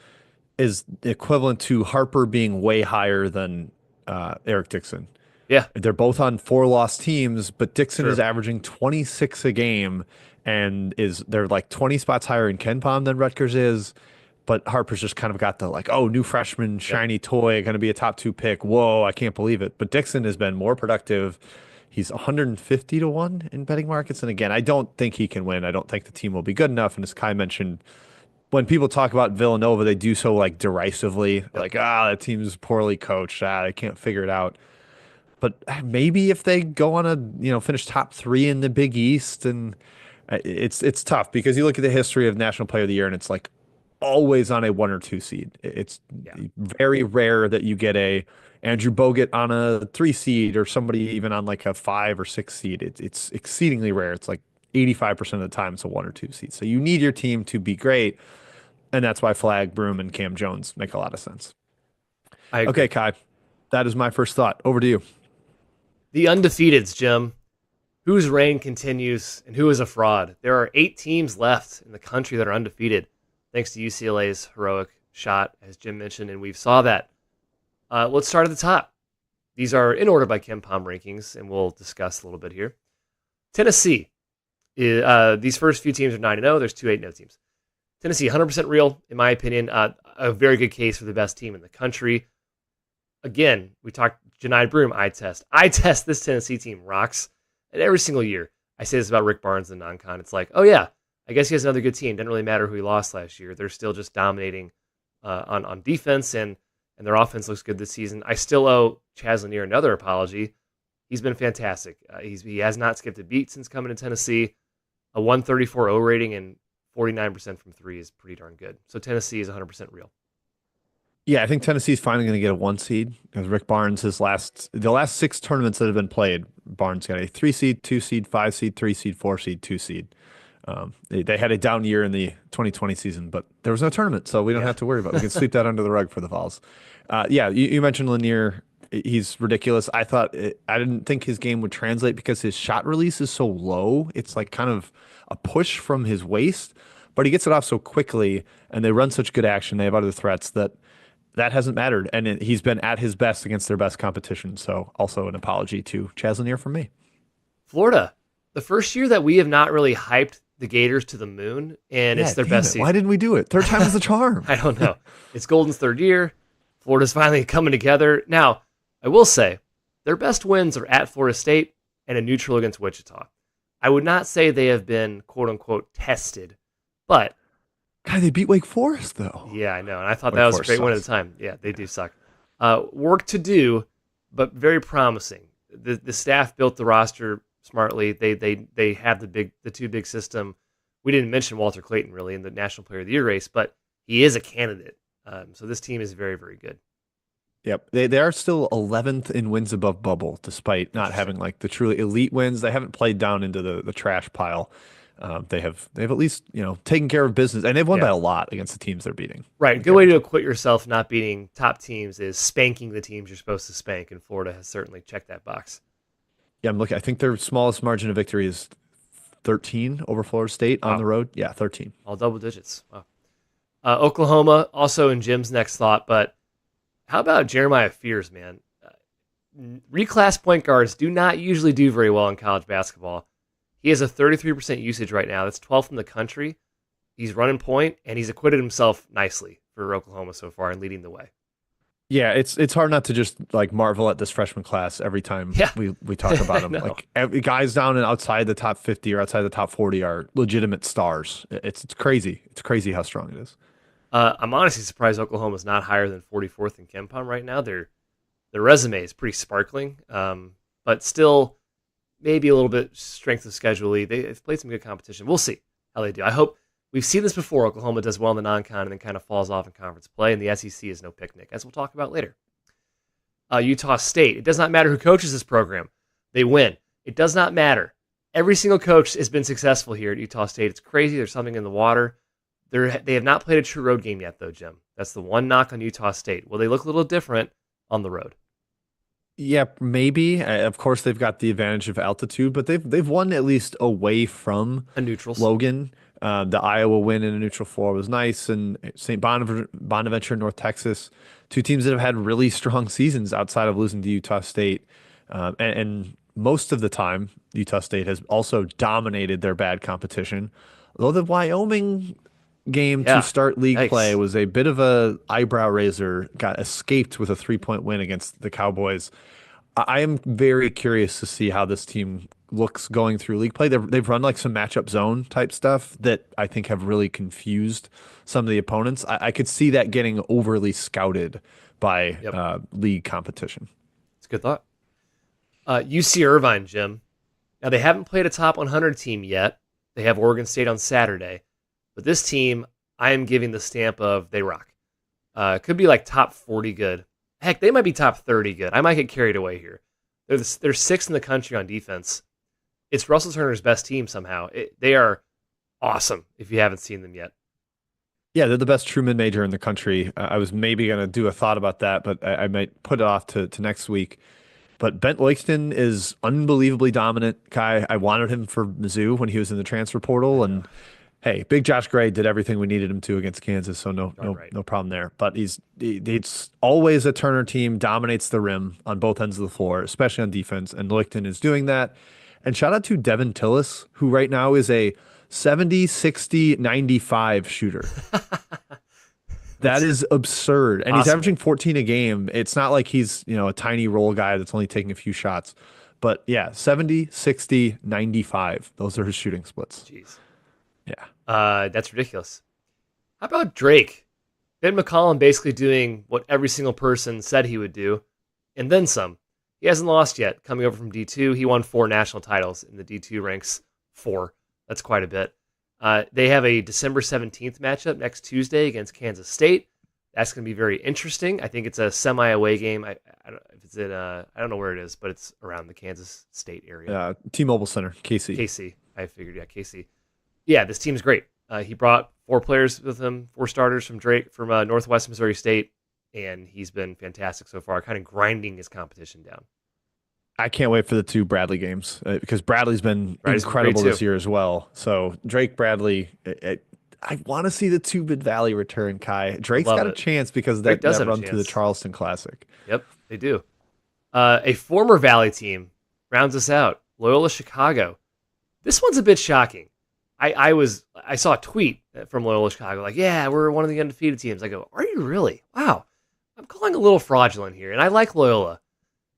equivalent to Harper being way higher than Eric Dixon. Yeah, They're both on 4 loss teams, but Dixon true. is averaging 26 a game and they're like 20 spots higher in KenPom than Rutgers is. But Harper's just kind of got the like, oh, new freshman, Yep. shiny toy, going to be a top 2 pick. Whoa, I can't believe it. But Dixon has been more productive. He's 150 to 1 in betting markets. And again, I don't think he can win. I don't think the team will be good enough. And as Kai mentioned, when people talk about Villanova, they do so like derisively, Yep. like, that team's poorly coached. They can't figure it out. But maybe if they go on finish top 3 in the Big East, and it's tough because you look at the history of National Player of the Year and it's like always on a 1 or 2 seed. It's Yeah. very rare that you get a Andrew Bogut on a 3 seed or somebody even on like a 5 or 6 seed. It's exceedingly rare. It's like 85% of the time it's a 1 or 2 seed. So you need your team to be great. And that's why Flag, Broom, and Cam Jones make a lot of sense. I Okay, agree. Kai, that is my first thought. Over to you. The undefeateds, Jim. Whose reign continues and who is a fraud? There are 8 teams left in the country that are undefeated, thanks to UCLA's heroic shot, as Jim mentioned, and we saw that. Let's start at the top. These are in order by KenPom rankings, and we'll discuss a little bit here. Tennessee. These first few teams are 9-0. There's 2 8-0 teams. Tennessee, 100% real, in my opinion. A very good case for the best team in the country. Again, we talked Janai Broom, eye test. Eye test, this Tennessee team rocks. And every single year, I say this about Rick Barnes and non-con. It's like, oh yeah, I guess he has another good team. Doesn't really matter who he lost last year. They're still just dominating on defense, and their offense looks good this season. I still owe Chaz Lanier another apology. He's been fantastic. He has not skipped a beat since coming to Tennessee. A 134 O rating and 49% from 3 is pretty darn good. So Tennessee is 100% real. Yeah, I think Tennessee's finally going to get a 1 seed because Rick Barnes, the last 6 tournaments that have been played, Barnes got a 3 seed, 2 seed, 5 seed, 3 seed, 4 seed, 2 seed. They had a down year in the 2020 season, but there was no tournament, so we don't Yeah. have to worry about it. We can sweep that under the rug for the Vols. Yeah, you mentioned Lanier. He's ridiculous. I didn't think his game would translate because his shot release is so low. It's like kind of a push from his waist, but he gets it off so quickly, and they run such good action. They have other threats that hasn't mattered, and he's been at his best against their best competition. So, also an apology to Chaz Lanier from me. Florida, the first year that we have not really hyped the Gators to the moon, and Yeah, it's their damn best it. Why season. didn't we do it? Third time was the charm. I don't know. It's Golden's third year. Florida's finally coming together. Now, I will say, their best wins are at Florida State and a neutral against Wichita. I would not say they have been quote unquote tested, but God, they beat Wake Forest though. yeah, I know. And I thought Wake that was a Forest great win at sucks. the time. Yeah, they do suck. Work to do, but very promising. The staff built the roster smartly. They have the two big system. We didn't mention Walter Clayton really in the National Player of the Year race, but he is a candidate. So this team is very, very good. Yep. They are still 11th in wins above bubble, despite not Interesting. having like the truly elite wins. They haven't played down into the trash pile. They've at least, taken care of business, and they've won by Yeah. a lot against the teams they're beating. Right. Good way to acquit yourself not beating top teams is spanking the teams you're supposed to spank, and Florida has certainly checked that box. Yeah, I'm looking. I think their smallest margin of victory is 13 over Florida State on Wow. the road. Yeah, 13. All double digits. Wow. Oklahoma, also in Jim's next thought, but how about Jeremiah Fears, man? Reclass point guards do not usually do very well in college basketball. He has a 33% usage right now. That's 12th in the country. He's running point, and he's acquitted himself nicely for Oklahoma so far and leading the way. Yeah, it's hard not to just like marvel at this freshman class every time Yeah, we talk about I them. know. Like guys down and outside the top 50 or outside the top 40 are legitimate stars. It's crazy. It's crazy how strong it is. I'm honestly surprised Oklahoma's not higher than 44th in KenPom right now. Their resume is pretty sparkling, but still maybe a little bit strength of schedule. They've played some good competition. We'll see how they do. I hope we've seen this before. Oklahoma does well in the non-con and then kind of falls off in conference play, and the SEC is no picnic, as we'll talk about later. Utah State. It does not matter who coaches this program. They win. It does not matter. Every single coach has been successful here at Utah State. It's crazy. There's something in the water. They have not played a true road game yet, though, Jim. That's the one knock on Utah State. Well, they look a little different on the road. Yeah, maybe. Of course, they've got the advantage of altitude, but they've won at least away from A neutrals. Logan. The Iowa win in a neutral floor was nice, and St. Bonaventure, North Texas, two teams that have had really strong seasons outside of losing to Utah State. And most of the time, Utah State has also dominated their bad competition. Though the Wyoming game to Yeah. start league play Yikes. was a bit of a eyebrow raiser, got escaped with a 3-point win against the Cowboys. I am very curious to see how this team looks going through league play. They've run like some matchup zone type stuff that I think have really confused some of the opponents. I could see that getting overly scouted by Yep. league competition. It's a good thought. UC Irvine, Jim. Now, they haven't played a top 100 team yet. They have Oregon State on Saturday. But this team, I am giving the stamp of they rock. Could be like top 40 good. Heck, they might be top 30 good. I might get carried away here. They're sixth in the country on defense. It's Russell Turner's best team somehow. They are awesome if you haven't seen them yet. Yeah, they're the best true mid major in the country. I was maybe going to do a thought about that, but I might put it off to next week. But Bent Langston is unbelievably dominant. Kai, I wanted him for Mizzou when he was in the transfer portal, I know. and hey, Big Josh Gray did everything we needed him to against Kansas, so no Darn no right. no problem there. But it's always a Turner team dominates the rim on both ends of the floor, especially on defense, and Licton is doing that. And shout out to Devin Tillis, who right now is a 70, 60, 95 shooter. That is absurd. And he's Possible. averaging 14 a game. It's not like he's, a tiny role guy that's only taking a few shots. But yeah, 70, 60, 95. Those are his shooting splits. Jeez. Yeah. That's ridiculous. How about Drake? Ben McCollum basically doing what every single person said he would do, and then some. He hasn't lost yet. Coming over from D2, he won 4 national titles in the D2 ranks. 4. That's quite a bit. They have a December 17th matchup next Tuesday against Kansas State. That's going to be very interesting. I think it's a semi-away game. I don't if it's in I don't know where it is, but it's around the Kansas State area. T-Mobile Center, KC. KC. I figured, yeah, KC. Yeah, this team's great. He brought 4 players with him, 4 starters from Drake from Northwest Missouri State, and he's been fantastic so far, kind of grinding his competition down. I can't wait for the two Bradley games because Bradley's been Brady's been great incredible too. this year as well. So Drake Bradley, I want to see the two Mid Valley return. Kai Would Drake's love got a it. chance because of Drake does that have a run to the chance. Charleston Classic. Yep, they do. A former Valley team rounds us out. Loyola Chicago. This one's a bit shocking. I saw a tweet from Loyola Chicago like, yeah, we're one of the undefeated teams. I go, are you really? Wow. I'm calling a little fraudulent here, and I like Loyola.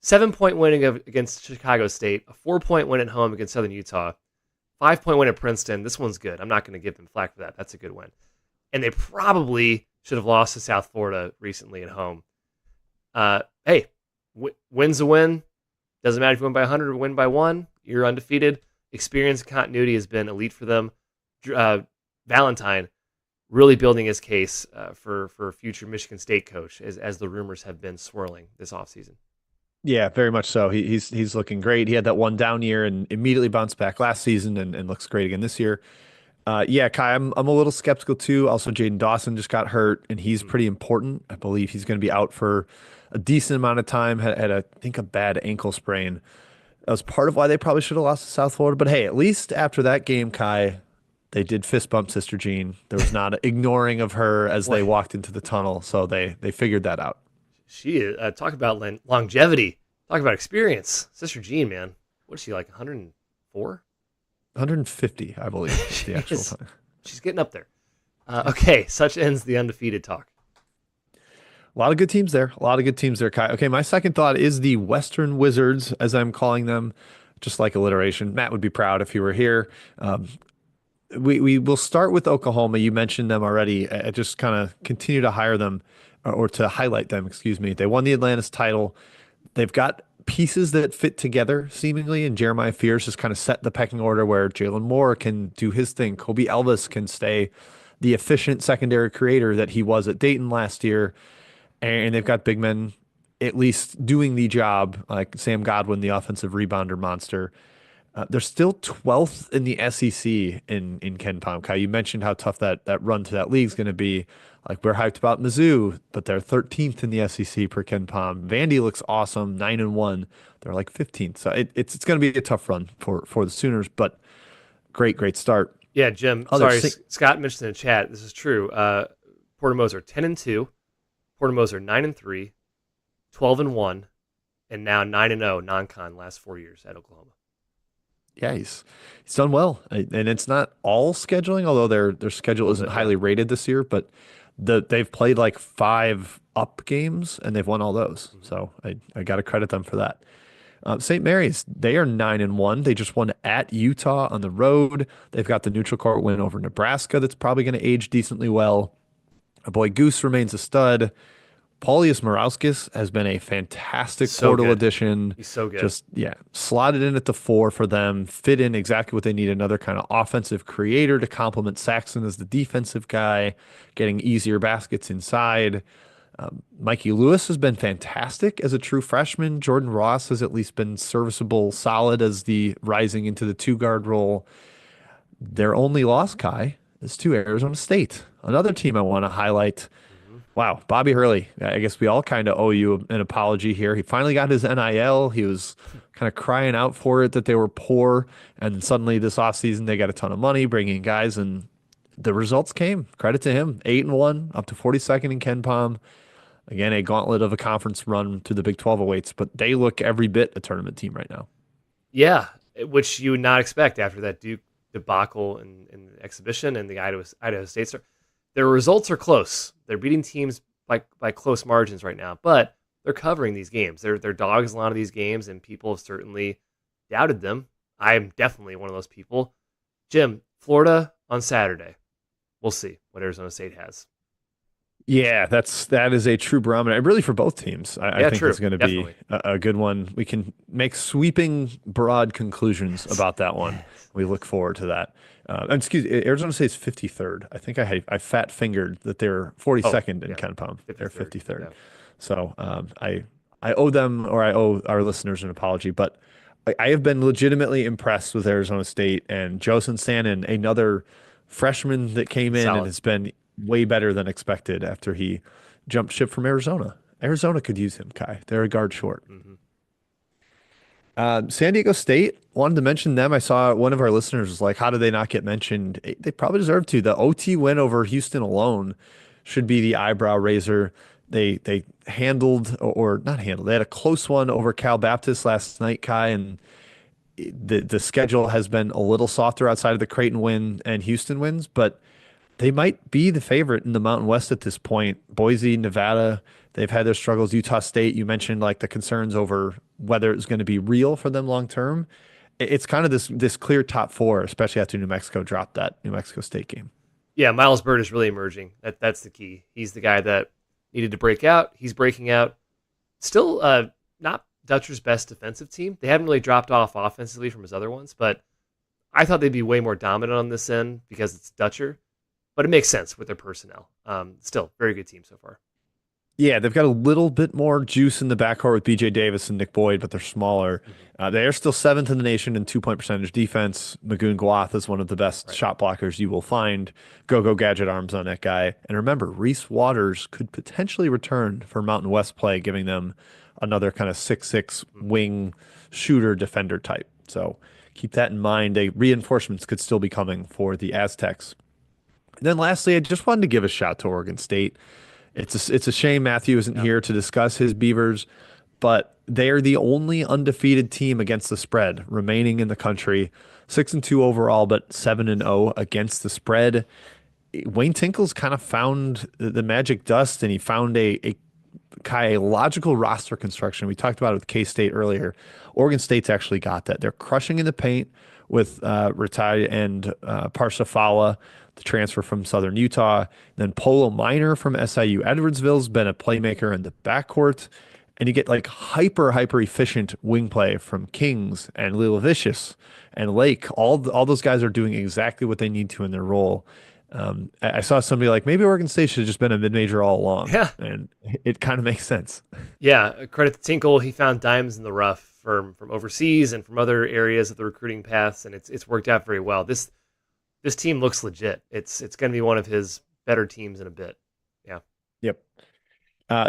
7-point win against Chicago State, a 4-point win at home against Southern Utah, 5-point win at Princeton. This one's good. I'm not going to give them flack for that. That's a good win. And they probably should have lost to South Florida recently at home. Hey, win's a win. Doesn't matter if you win by 100 or win by 1. You're undefeated. Experience and continuity has been elite for them. Valentine really building his case for future Michigan State coach as the rumors have been swirling this offseason. Yeah, very much so. He's looking great. He had that one down year and immediately bounced back last season and looks great again this year. Yeah, Kai, I'm a little skeptical too. Also, Jaden Dawson just got hurt, and he's pretty important. I believe he's going to be out for a decent amount of time. Had I think a bad ankle sprain. That was part of why they probably should have lost to South Florida. But hey, at least after that game, Kai, they did fist bump Sister Jean. There was not ignoring of her as they Boy, walked into the tunnel. So they figured that out. she is, talk about longevity. Talk about experience. Sister Jean, man. What is she, like 104? 150, I believe, is the actual time. She's getting up there. Okay, such ends the undefeated talk. A lot of good teams there. A lot of good teams there, Kai. Okay, my second thought is the Western Wizards, as I'm calling them, just like alliteration. Matt would be proud if he were here. We will start with Oklahoma. You mentioned them already. I just kind of continue to hire them or to highlight them, excuse me. They won the Atlantis title. They've got pieces that fit together seemingly, and Jeremiah Fears has kind of set the pecking order where Jalen Moore can do his thing. Kobe Elvis can stay the efficient secondary creator that he was at Dayton last year. And they've got big men at least doing the job, like Sam Godwin, the offensive rebounder monster. They're still 12th in the SEC in Ken Palm. Kai, you mentioned how tough that run to that league is going to be. Like we're hyped about Mizzou, but they're 13th in the SEC per Ken Palm. Vandy looks awesome, 9-1. They're like 15th. So it's going to be a tough run for the Sooners, but great start. Yeah, Jim. Other Sorry, sing- Scott mentioned in the chat. This is true. Porter Moser 10-2. Porter Moser 9-3, 12-1, and now 9-0 non-con last 4 years at Oklahoma. Yeah, he's done well, and it's not all scheduling, although their schedule isn't highly rated this year. But they've played like 5 up games and they've won all those, so I got to credit them for that. St. Mary's, they are 9-1. They just won at Utah on the road. They've got the neutral court win over Nebraska that's probably going to age decently well. Our boy Goose remains a stud. Paulius Morauskas has been a fantastic So portal good. addition. He's so good. Just, yeah, slotted in at the 4 for them, fit in exactly what they need. Another kind of offensive creator to complement Saxon as the defensive guy, getting easier baskets inside. Mikey Lewis has been fantastic as a true freshman. Jordan Ross has at least been serviceable, solid as the rising into the 2 guard role. Their only loss, Kai, is to Arizona State. Another team I want to highlight. Wow, Bobby Hurley. I guess we all kind of owe you an apology here. He finally got his NIL. He was kind of crying out for it that they were poor. And suddenly this offseason, they got a ton of money, bringing in guys, and the results came. Credit to him. 8-1, up to 42nd in Ken Palm. Again, a gauntlet of a conference run to the Big 12 awaits, but they look every bit a tournament team right now. Yeah, which you would not expect after that Duke debacle in the exhibition and the Idaho State start. Their results are close. They're beating teams by close margins right now, but they're covering these games. They're dogs in a lot of these games, and people have certainly doubted them. I'm definitely one of those people. Jim, Florida on Saturday. We'll see what Arizona State has. Yeah, that is a true barometer. Really for both teams. I think true. it's going to be Definitely. a good one. We can make sweeping, broad conclusions about that one. We look forward to that. Excuse me, Arizona State's 53rd. I think I fat fingered that they're 42nd in Ken Palm. They're 53rd. Yeah. So I owe them or I owe our listeners an apology. But I have been legitimately impressed with Arizona State and Josen Sannon, another freshman that came He's in and solid. has been way better than expected after he jumped ship from Arizona. Arizona could use him, Kai. They're a guard short. Hmm. San Diego State, wanted to mention them. I saw one of our listeners was like, how did they not get mentioned? They probably deserve to. The OT win over Houston alone should be the eyebrow raiser. They handled or not handled. They had a close one over Cal Baptist last night, Kai, and the schedule has been a little softer outside of the Creighton win and Houston wins, but they might be the favorite in the Mountain West at this point. Boise, Nevada, they've had their struggles. Utah State, you mentioned like the concerns over whether it's going to be real for them long term. It's kind of this clear top four, especially after New Mexico dropped that New Mexico State game. Yeah, Miles Bird is really emerging. That's the key. He's the guy that needed to break out. He's breaking out. Still, not Dutcher's best defensive team. They haven't really dropped off offensively from his other ones, but I thought they'd be way more dominant on this end because it's Dutcher. But it makes sense with their personnel. Still, very good team so far. Yeah, they've got a little bit more juice in the backcourt with BJ Davis and Nick Boyd, but they're smaller. Hmm. They are still seventh in the nation in 2 point percentage defense. Magoon Gwath is one of the best Right. shot blockers you will find. Go gadget arms on that guy. And remember, Reese Waters could potentially return for Mountain West play, giving them another kind of 6'6" Hmm. wing shooter defender type. So keep that in mind. Reinforcements could still be coming for the Aztecs. And then lastly, I just wanted to give a shout to Oregon State. It's a shame Matthew isn't Yeah. here to discuss his Beavers, but they are the only undefeated team against the spread remaining in the country. 6-2 overall, but 7-0 against the spread. Wayne Tinkle's kind of found the magic dust, and he found a logical roster construction. We talked about it with K-State earlier. Oregon State's actually got that. They're crushing in the paint with Ratai and Parsafala, the transfer from Southern Utah. Then Polo Minor from SIU Edwardsville's been a playmaker in the backcourt. And you get like hyper efficient wing play from Kings and Lil Vicious and Lake. All those guys are doing exactly what they need to in their role. I saw somebody like maybe Oregon State should have just been a mid-major all along, Yeah. and it kind of makes sense. Yeah. Credit to Tinkle. He found diamonds in the rough from overseas and from other areas of the recruiting paths, and it's worked out very well. This team looks legit. It's going to be one of his better teams in a bit. Yeah. Yep.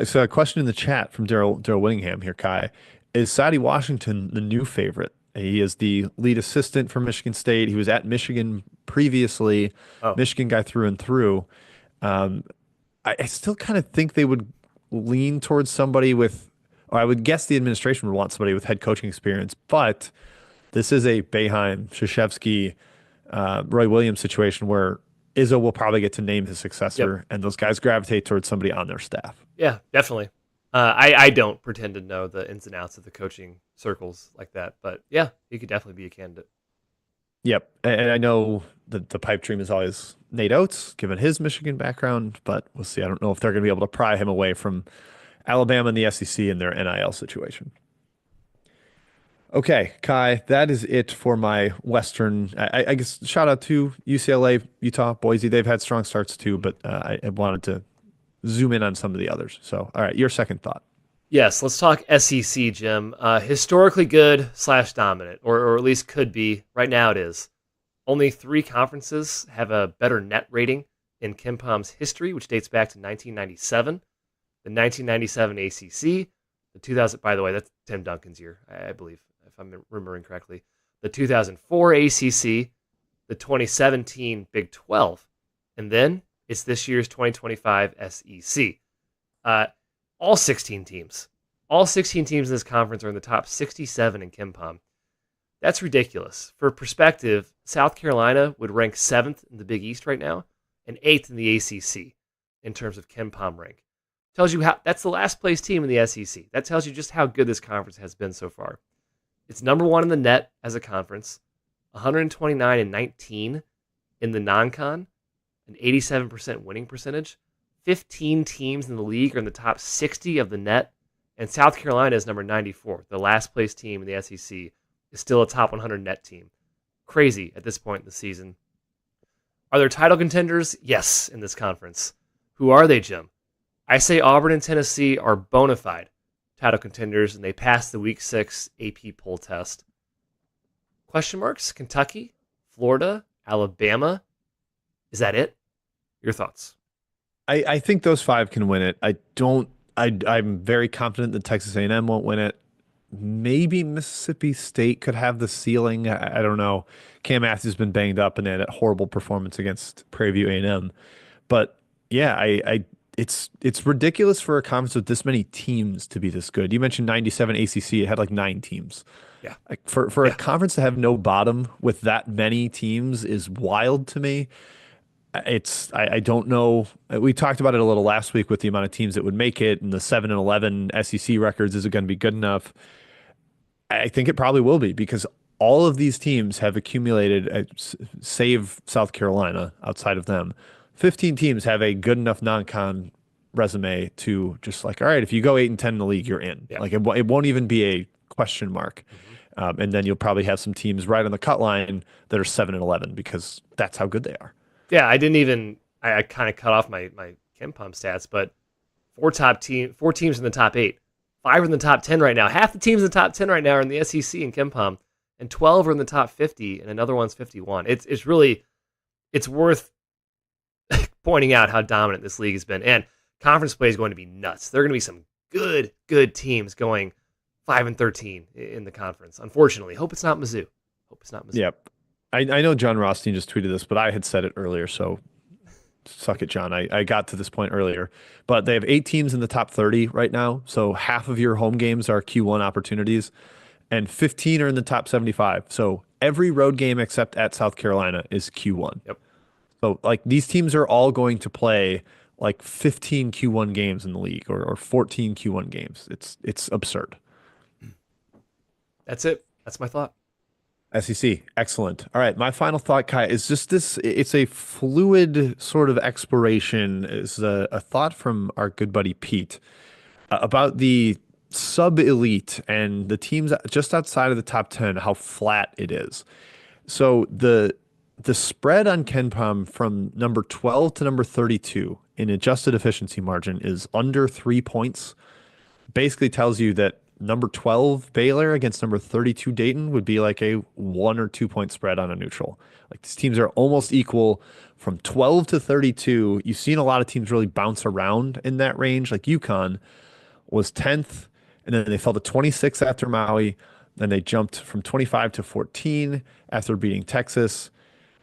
So a question in the chat from Daryl Whittingham here, Kai. Is Sadie Washington the new favorite? He is the lead assistant for Michigan State. He was at Michigan previously. Oh, Michigan guy through and through. Um, I still kind of think they would lean towards somebody with, or I would guess the administration would want somebody with head coaching experience, but this is a Boeheim, Krzyzewski, Roy Williams situation where Izzo will probably get to name his yep. successor, and those guys gravitate towards somebody on their staff. Yeah, definitely. I don't pretend to know the ins and outs of the coaching circles like that, but yeah, he could definitely be a candidate. Yep. And I know the pipe dream is always Nate Oates, given his Michigan background, but we'll see. I don't know if they're going to be able to pry him away from Alabama and the SEC in their NIL situation. Okay, Kai, that is it for my Western. I guess shout out to UCLA, Utah, Boise. They've had strong starts too, but I wanted to zoom in on some of the others. So, all right, your second thought. Yes, let's talk SEC, Jim. Historically good / dominant, or at least could be. Right now it is. Only 3 conferences have a better net rating in KenPom's history, which dates back to 1997. The 1997 ACC, the 2000, by the way, that's Tim Duncan's year, I believe, if I'm remembering correctly. The 2004 ACC, the 2017 Big 12, and then it's this year's 2025 SEC. All 16 teams. All 16 teams in this conference are in the top 67 in KenPom. That's ridiculous. For perspective, South Carolina would rank 7th in the Big East right now and 8th in the ACC in terms of KenPom rank. Tells you how that's the last place team in the SEC. That tells you just how good this conference has been so far. It's number 1 in the net as a conference, 129-19 in the non-con, an 87% winning percentage. 15 teams in the league are in the top 60 of the net, and South Carolina is number 94. The last place team in the SEC is still a top 100 net team. Crazy at this point in the season. Are there title contenders? Yes, in this conference. Who are they, Jim? I say Auburn and Tennessee are bona fide title contenders, and they passed the Week 6 AP poll test. Question marks? Kentucky, Florida, Alabama. Is that it? Your thoughts? I think those five can win it. I don't. I'm very confident that Texas A&M won't win it. Maybe Mississippi State could have the ceiling. I don't know. Cam Matthews has been banged up and had a horrible performance against Prairie View A&M. But yeah, it's ridiculous for a conference with this many teams to be this good. You mentioned 97 ACC, it had like 9 teams. Yeah. Like for a Yeah. conference to have no bottom with that many teams is wild to me. I don't know. We talked about it a little last week with the amount of teams that would make it and the 7-11 SEC records. Is it going to be good enough? I think it probably will be because all of these teams have accumulated, save South Carolina outside of them, 15 teams have a good enough non-con resume to just like, all right, if you go 8-10 in the league, you're in. Yeah. Like it won't even be a question mark. Hmm. And then you'll probably have some teams right on the cut line that are 7-11 because that's how good they are. Yeah, I didn't even. I kind of cut off my Ken Palm stats, but four teams in the top eight, five are in the top 10 right now. Half the teams in the top 10 right now are in the SEC and Ken Palm, and 12 are in the top 50, and another one's 51. It's really it's worth pointing out how dominant this league has been, and conference play is going to be nuts. There are going to be some good teams going 5-13 in the conference. Unfortunately, hope it's not Mizzou. Hope it's not Mizzou. Yep. I know John Rothstein just tweeted this, but I had said it earlier, so suck it, John. I got to this point earlier. But they have 8 teams in the top 30 right now. So half of your home games are Q1 opportunities, and 15 are in the top 75. So every road game except at South Carolina is Q1. Yep. So like these teams are all going to play like 15 Q1 games in the league or 14 Q1 games. It's absurd. That's it. That's my thought. SEC, excellent. All right, my final thought, Kai, is just this. It's a fluid sort of exploration. Is a thought from our good buddy Pete about the sub-elite and the teams just outside of the top 10, how flat it is. So the spread on KenPom from number 12 to number 32 in adjusted efficiency margin is under 3 points. Basically tells you that number 12 Baylor against number 32 Dayton would be like a 1 or 2 point spread on a neutral. Like these teams are almost equal from 12 to 32. You've seen a lot of teams really bounce around in that range. Like UConn was 10th, and then they fell to 26 after Maui. Then they jumped from 25 to 14 after beating Texas.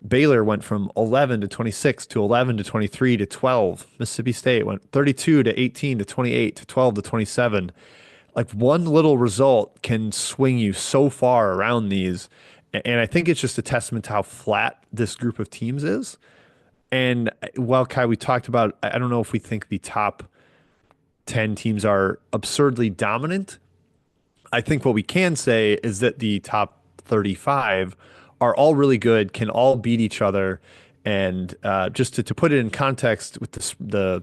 Baylor went from 11 to 26 to 11 to 23 to 12. Mississippi State went 32 to 18 to 28 to 12 to 27. Like one little result can swing you so far around these. And I think it's just a testament to how flat this group of teams is. And while Kai, we talked about, I don't know if we think the top 10 teams are absurdly dominant. I think what we can say is that the top 35 are all really good, can all beat each other. And just to put it in context with the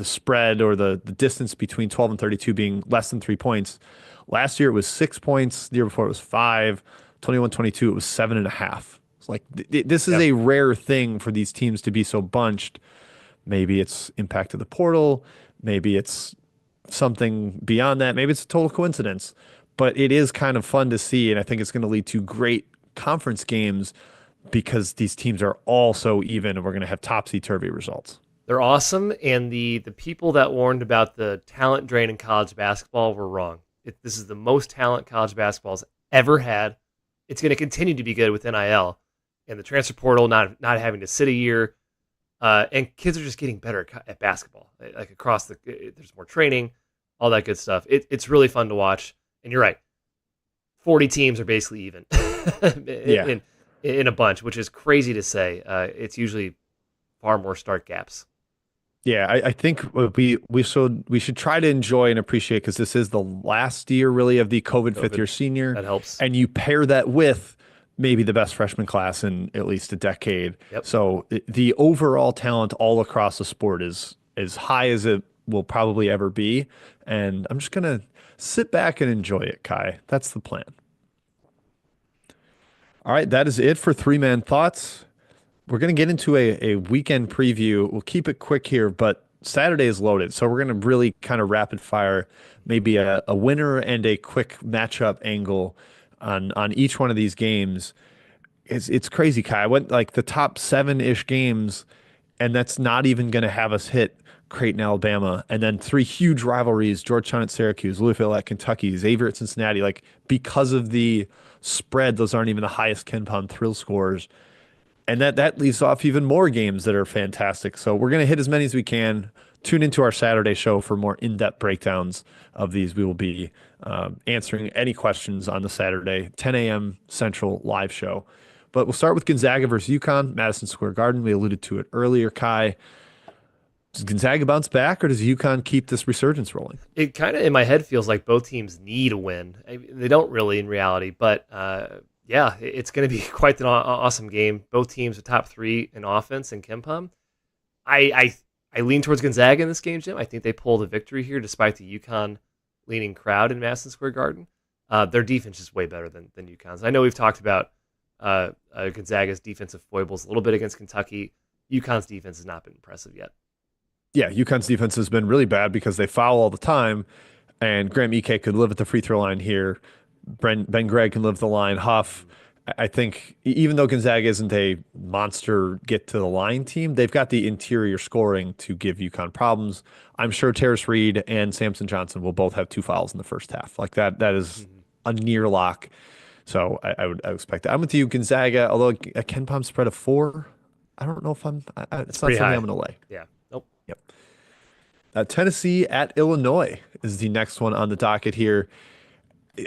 spread or the distance between 12 and 32 being less than 3 points. Last year it was 6 points. The year before it was 5. 21-22 it was 7.5. It's like this is a rare thing for these teams to be so bunched. Maybe it's impact of the portal. Maybe it's something beyond that. Maybe it's a total coincidence. But it is kind of fun to see, and I think it's going to lead to great conference games because these teams are all so even, and we're going to have topsy-turvy results. They're awesome, and the people that warned about the talent drain in college basketball were wrong. This is the most talent college basketball's ever had. It's going to continue to be good with NIL and the transfer portal, not having to sit a year, and kids are just getting better at basketball. Like across there's more training, all that good stuff. It's really fun to watch, and you're right. 40 teams are basically even in a bunch, which is crazy to say. It's usually far more stark gaps. Yeah, I think we should try to enjoy and appreciate because this is the last year really of the COVID fifth year senior. That helps. And you pair that with maybe the best freshman class in at least a decade. Yep. So the overall talent all across the sport is as high as it will probably ever be. And I'm just gonna sit back and enjoy it, Kai. That's the plan. All right, that is it for Three Man Thoughts. We're going to get into a weekend preview. We'll keep it quick here, but Saturday is loaded. So we're going to really kind of rapid fire maybe a winner and a quick matchup angle on each one of these games. It's crazy, Kai. I went like the top seven-ish games, and that's not even going to have us hit Creighton, Alabama, and then three huge rivalries: Georgetown at Syracuse, Louisville at Kentucky, Xavier at Cincinnati. Like because of the spread, those aren't even the highest Ken Palm thrill scores, and that leaves off even more games that are fantastic. So we're going to hit as many as we can. Tune into our Saturday show for more in-depth breakdowns of these. We will be answering any questions on the Saturday 10 a.m. Central live show. But we'll start with Gonzaga versus UConn, Madison Square Garden. We alluded to it earlier, Kai. Does Gonzaga bounce back, or does UConn keep this resurgence rolling? It kind of in my head feels like both teams need a win. They don't really in reality, but yeah, it's going to be quite an awesome game. Both teams are top three in offense in KenPom. I lean towards Gonzaga in this game, Jim. I think they pull the victory here, despite the UConn leaning crowd in Madison Square Garden. Their defense is way better than UConn's. I know we've talked about Gonzaga's defensive foibles a little bit against Kentucky. UConn's defense has not been impressive yet. Yeah, UConn's defense has been really bad because they foul all the time, and Graham Ike could live at the free throw line here. Ben Gregg can live the line. Huff. I think even though Gonzaga isn't a monster get to the line team, they've got the interior scoring to give UConn problems. I'm sure Terrace Reed and Samson Johnson will both have two fouls in the first half. Like that is a near lock. So I would expect that. I'm with you, Gonzaga, although a Ken Palm spread of 4, I don't know if it's not something high. I'm going to lay. Yeah. Nope. Yep. Tennessee at Illinois is the next one on the docket here.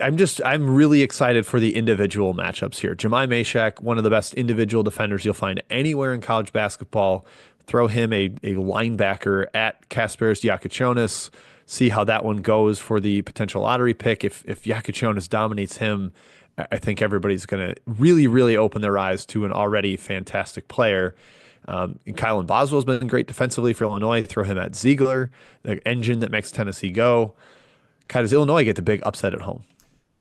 I'm really excited for the individual matchups here. Jemai Mashak, one of the best individual defenders you'll find anywhere in college basketball. Throw him a linebacker at Kasparis Yakuchonis. See how that one goes for the potential lottery pick. If Yakuchonis dominates him, I think everybody's going to really, really open their eyes to an already fantastic player. And Kylan Boswell's been great defensively for Illinois. Throw him at Ziegler, the engine that makes Tennessee go. Does Illinois get the big upset at home?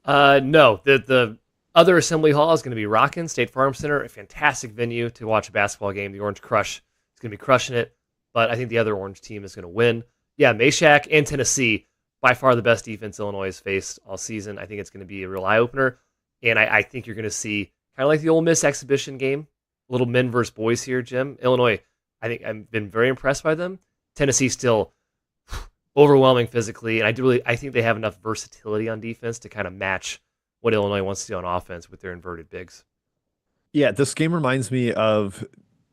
No. The other assembly hall is going to be rocking State Farm Center, a fantastic venue to watch a basketball game. The Orange Crush is going to be crushing it, but I think the other Orange team is going to win. Yeah, Mashak and Tennessee, by far the best defense Illinois has faced all season. I think it's going to be a real eye-opener, and I think you're going to see kind of like the Ole Miss exhibition game, little men versus boys here, Jim. Illinois, I think I've been very impressed by them. Tennessee still overwhelming physically, and I think they have enough versatility on defense to kind of match what Illinois wants to do on offense with their inverted bigs. Yeah, this game reminds me of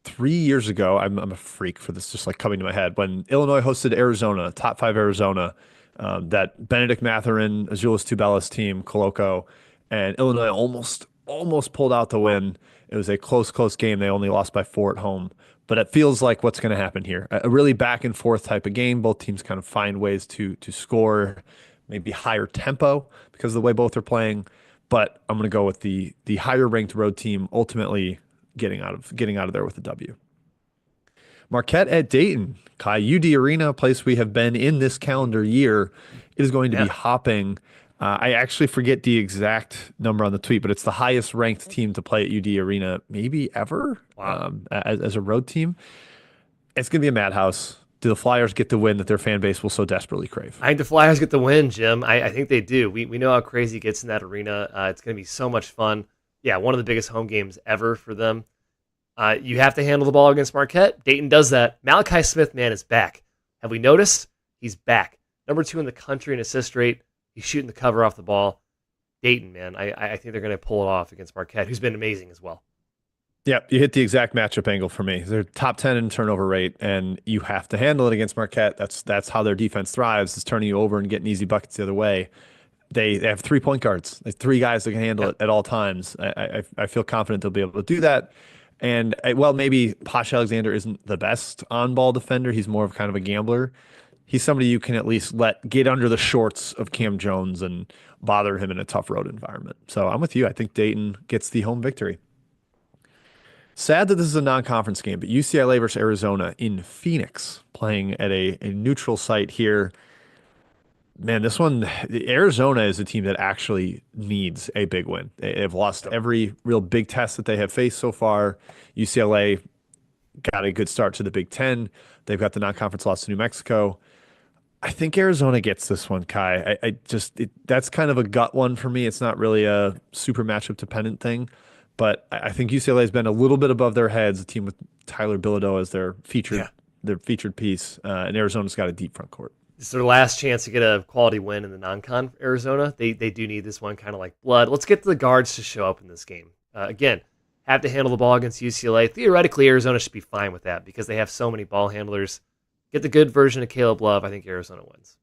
3 years ago. I'm a freak for this, just like coming to my head when Illinois hosted Arizona, top 5 Arizona. That Benedict Mathurin, Azuolas Tubelis team, Coloco, and Illinois almost pulled out the win. It was a close game. They only lost by 4 at home. But it feels like what's going to happen here. A really back and forth type of game. Both teams kind of find ways to score, maybe higher tempo because of the way both are playing. But I'm going to go with the higher ranked road team ultimately getting out of there with a W. Marquette at Dayton. Kai, UD Arena, a place we have been in this calendar year. It is going to be hopping. I actually forget the exact number on the tweet, but it's the highest ranked team to play at UD Arena maybe ever. Wow. As a road team. It's going to be a madhouse. Do the Flyers get the win that their fan base will so desperately crave? I think the Flyers get the win, Jim. I think they do. We know how crazy it gets in that arena. It's going to be so much fun. Yeah, one of the biggest home games ever for them. You have to handle the ball against Marquette. Dayton does that. Malachi Smith, man, is back. Have we noticed? He's back. Number 2 in the country in assist rate. He's shooting the cover off the ball. Dayton, man, I think they're going to pull it off against Marquette, who's been amazing as well. Yeah, you hit the exact matchup angle for me. They're top 10 in turnover rate, and you have to handle it against Marquette. That's how their defense thrives, is turning you over and getting easy buckets the other way. They have 3 point guards. They have 3 guys that can handle it at all times. I feel confident they'll be able to do that. And maybe Posh Alexander isn't the best on-ball defender. He's more of kind of a gambler. He's somebody you can at least let get under the shorts of Cam Jones and bother him in a tough road environment. So I'm with you. I think Dayton gets the home victory. Sad that this is a non-conference game, but UCLA versus Arizona in Phoenix, playing at a neutral site here. Man, this one, Arizona is a team that actually needs a big win. They've lost every real big test that they have faced so far. UCLA got a good start to the Big Ten. They've got the non-conference loss to New Mexico. I think Arizona gets this one, Kai. That's kind of a gut one for me. It's not really a super matchup dependent thing, but I think UCLA has been a little bit above their heads. A team with Tyler Bilodeau as Yeah. their featured piece, and Arizona's got a deep front court. It's their last chance to get a quality win in the non-con Arizona. They do need this one kind of like blood. Let's get the guards to show up in this game. Again, have to handle the ball against UCLA. Theoretically, Arizona should be fine with that because they have so many ball handlers. Get the good version of Caleb Love. I think Arizona wins.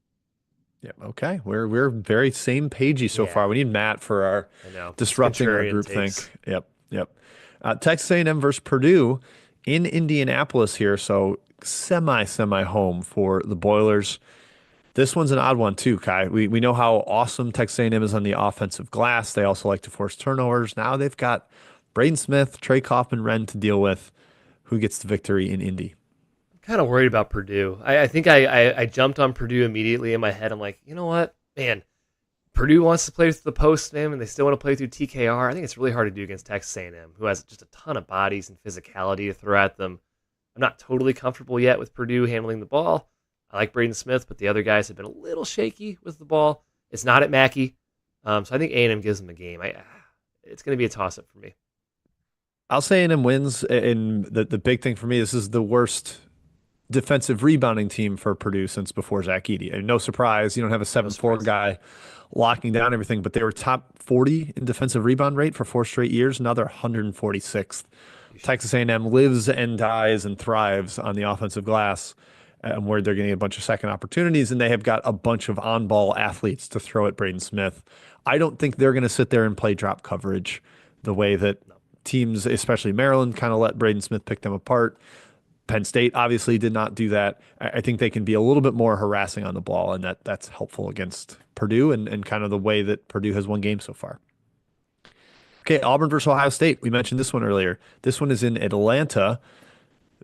Yeah, okay. We're very same pagey so Yeah, far. We need Matt for our I know. It's disrupting our contrarian group think. takes. Yep, yep. Texas A&M versus Purdue in Indianapolis here, so semi home for the Boilers. This one's an odd one too, Kai. We know how awesome Texas A&M is on the offensive glass. They also like to force turnovers. Now they've got Braden Smith, Trey Kaufman, Wren to deal with. Who gets the victory in Indy? Kind of worried about Purdue. I think I jumped on Purdue immediately in my head. I'm like, you know what, man, Purdue wants to play through the post, man, and they still want to play through TKR. I think it's really hard to do against Texas A&M, who has just a ton of bodies and physicality to throw at them. I'm not totally comfortable yet with Purdue handling the ball. I like Braden Smith, but the other guys have been a little shaky with the ball. It's not at Mackey, so I think A&M gives them a game. It's going to be a toss-up for me. I'll say A&M wins, and the big thing for me, this is the worst defensive rebounding team for Purdue since before Zach Edey. And no surprise, you don't have a No 7-4 surprise. guy locking down everything, but they were top 40 in defensive rebound rate for 4 straight years. Now they're 146th. Texas A&M lives and dies and thrives on the offensive glass, where they're getting a bunch of second opportunities, and they have got a bunch of on-ball athletes to throw at Braden Smith. I don't think they're going to sit there and play drop coverage the way that No. teams, especially Maryland, kind of let Braden Smith pick them apart. Penn State obviously did not do that. I think they can be a little bit more harassing on the ball, and that's helpful against Purdue and kind of the way that Purdue has won games so far. Okay, Auburn versus Ohio State. We mentioned this one earlier. This one is in Atlanta,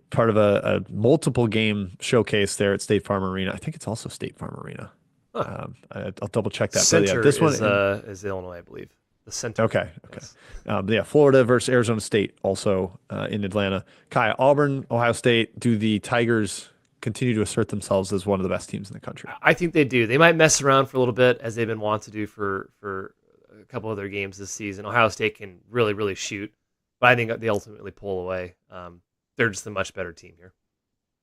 part of a multiple game showcase there at State Farm Arena. I think it's also State Farm Arena. Huh. I'll double check that. But yeah, Center this one in, is Illinois, I believe. The center. okay. Yes. Yeah, Florida versus Arizona State also in Atlanta. Kai, Auburn, Ohio State. Do the Tigers continue to assert themselves as one of the best teams in the country? I think they do. They might mess around for a little bit as they've been wont to do for a couple of their games this season. Ohio State can really, really shoot, but I think they ultimately pull away. They're just a much better team here.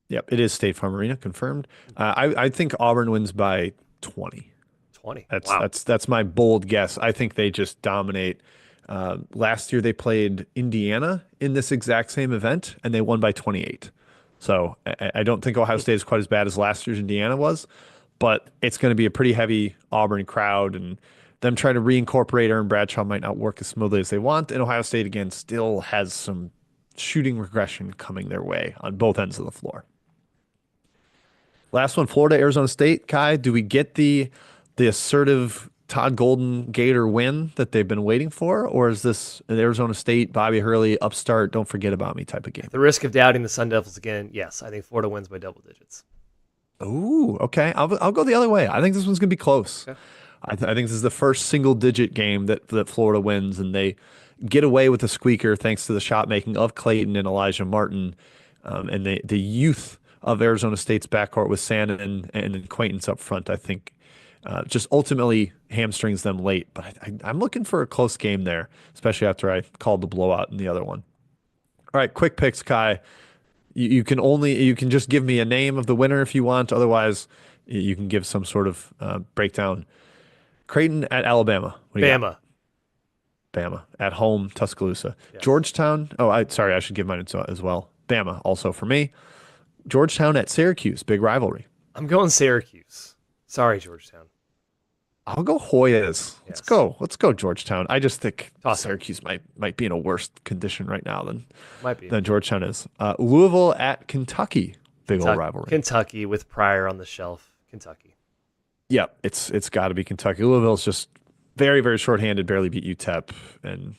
Yep, it is State Farm Arena, confirmed. I think Auburn wins by 20. 20. That's Wow. that's that's my bold guess. I think they just dominate. Last year they played Indiana in this exact same event and they won by 28. So I don't think Ohio State is quite as bad as last year's Indiana was, but it's going to be a pretty heavy Auburn crowd, and them trying to reincorporate Aaron Bradshaw might not work as smoothly as they want. And Ohio State again still has some shooting regression coming their way on both ends of the floor. Last one, Florida, Arizona State. Kai, do we get the assertive Todd Golden Gator win that they've been waiting for, or is this an Arizona State, Bobby Hurley, upstart, don't forget about me type of game? At the risk of doubting the Sun Devils again, yes, I think Florida wins by double digits. Ooh, okay. I'll go the other way. I think this one's gonna be close. Okay. I think this is the first single digit game that Florida wins, and they get away with a squeaker thanks to the shot making of Clayton and Elijah Martin, and the youth of Arizona State's backcourt with Sandin and Acquaintance up front. I think just ultimately hamstrings them late. But I'm looking for a close game there, especially after I called the blowout in the other one. All right, quick picks, Kai. You can just give me a name of the winner if you want. Otherwise, you can give some sort of breakdown. Creighton at Alabama. What do you got? Bama. Bama at home, Tuscaloosa. Yes. Georgetown. Oh, I should give mine as well. Bama also for me. Georgetown at Syracuse. Big rivalry. I'm going Syracuse. Sorry, Georgetown. I'll go Hoyas. Let's Yes. go. Let's go Georgetown. I just think Toss it. Syracuse might be in a worse condition right now Might be. than Georgetown is. Louisville at Kentucky. Big old rivalry. Kentucky with Pryor on the shelf. Kentucky. Yeah, it's got to be Kentucky. Louisville's just very, very shorthanded, barely beat UTEP, and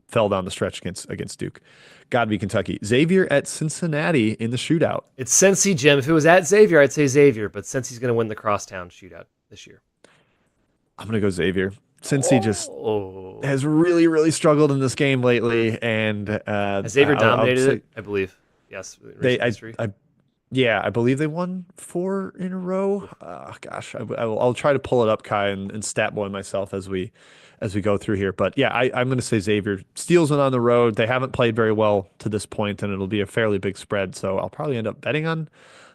fell down the stretch against Duke. Got to be Kentucky. Xavier at Cincinnati in the shootout. It's Cincy, Jim. If it was at Xavier, I'd say Xavier, but Cincy's going to win the Crosstown shootout this year. I'm going to go Xavier. Cincy just Oh. has really, really struggled in this game lately, and Has Xavier I'll dominated say it? I believe. Yes. They, Recent history. I Yeah, I believe they won four in a row. Oof. Gosh, I'll try to pull it up, Kai, and stat boy myself as we go through here. But yeah, I'm going to say Xavier steals one on the road. They haven't played very well to this point, and it'll be a fairly big spread. So I'll probably end up betting on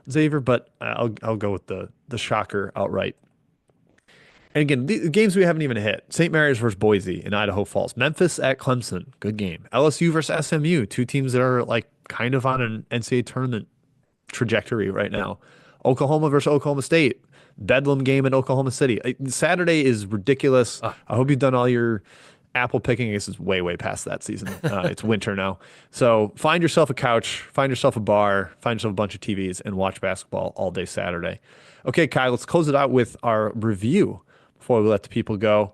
Xavier, but I'll go with the shocker outright. And again, the games we haven't even hit. St. Mary's versus Boise in Idaho Falls. Memphis at Clemson. Good game. LSU versus SMU. Two teams that are like kind of on an NCAA tournament trajectory right now. Oklahoma versus Oklahoma State. Bedlam game in Oklahoma City. Saturday is ridiculous. Ah, I hope you've done all your apple picking. I guess it's way, way past that season. It's winter now. So find yourself a couch, find yourself a bar, find yourself a bunch of TVs, and watch basketball all day Saturday. Okay, Kai, let's close it out with our review before we let the people go.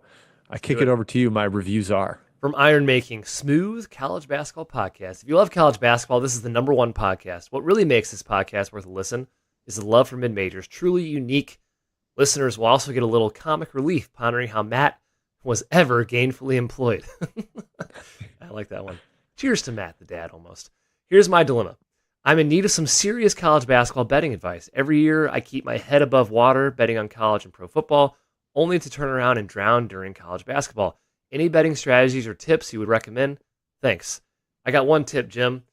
I let's do kick it it. over to you. My reviews are. From Iron Making, smooth college basketball podcast. If you love college basketball, this is the number one podcast. What really makes this podcast worth a listen is the love for mid majors. Truly unique. Listeners will also get a little comic relief pondering how Matt was ever gainfully employed. I like that one. Cheers to Matt, the dad almost. Here's my dilemma. I'm in need of some serious college basketball betting advice. Every year, I keep my head above water betting on college and pro football, only to turn around and drown during college basketball. Any betting strategies or tips you would recommend? Thanks. I got one tip, Jim.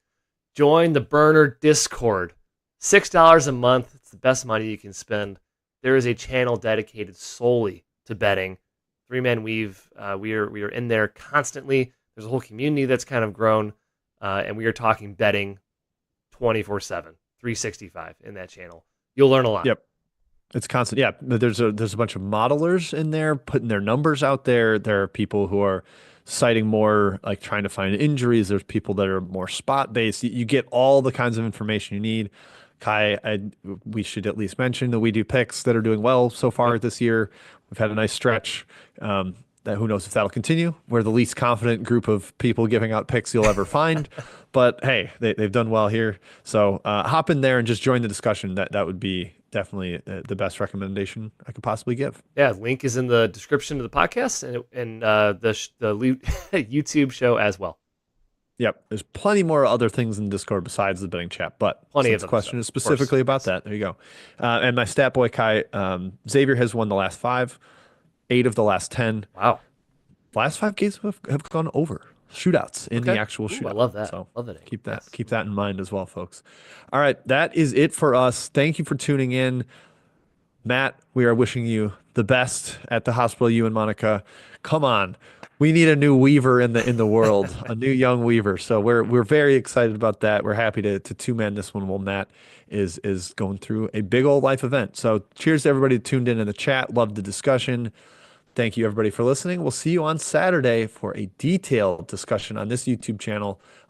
Join the Burner Discord. $6 a month. It's the best money you can spend. There is a channel dedicated solely to betting. Three Man Weave. We are in there constantly. There's a whole community that's kind of grown, and we are talking betting 24/7, 365 in that channel. You'll learn a lot. Yep. It's constant. Yeah, there's a bunch of modelers in there putting their numbers out there. There are people who are citing more, like trying to find injuries. There's people that are more spot based. You get all the kinds of information you need. Kai, we should at least mention that we do picks that are doing well so far Yep. this year. We've had a nice stretch. That who knows if that'll continue. We're the least confident group of people giving out picks you'll ever find. But hey, they've done well here. So hop in there and just join the discussion. That would be definitely the best recommendation I could possibly give. Yeah, link is in the description of the podcast and YouTube show as well. Yep. There's plenty more other things in Discord besides the betting chat, but Plenty since of the other question stuff, is of course. specifically about Yes. that, there you go. And my stat boy Kai, Xavier has won the last five, eight of the last 10. Wow. Last five games have gone over shootouts in the Okay. actual Ooh, I shootout. love that. So Love that. Yes. keep that in mind as well, folks. All right, that is it for us. Thank you for tuning in. Matt, we are wishing you the best at the hospital, you and Monica. Come on. We need a new Weaver in the world, a new young Weaver. So we're very excited about that. We're happy to two-man this one while Matt is going through a big old life event. So cheers to everybody who tuned in the chat. Loved the discussion. Thank you everybody for listening. We'll see you on Saturday for a detailed discussion on this YouTube channel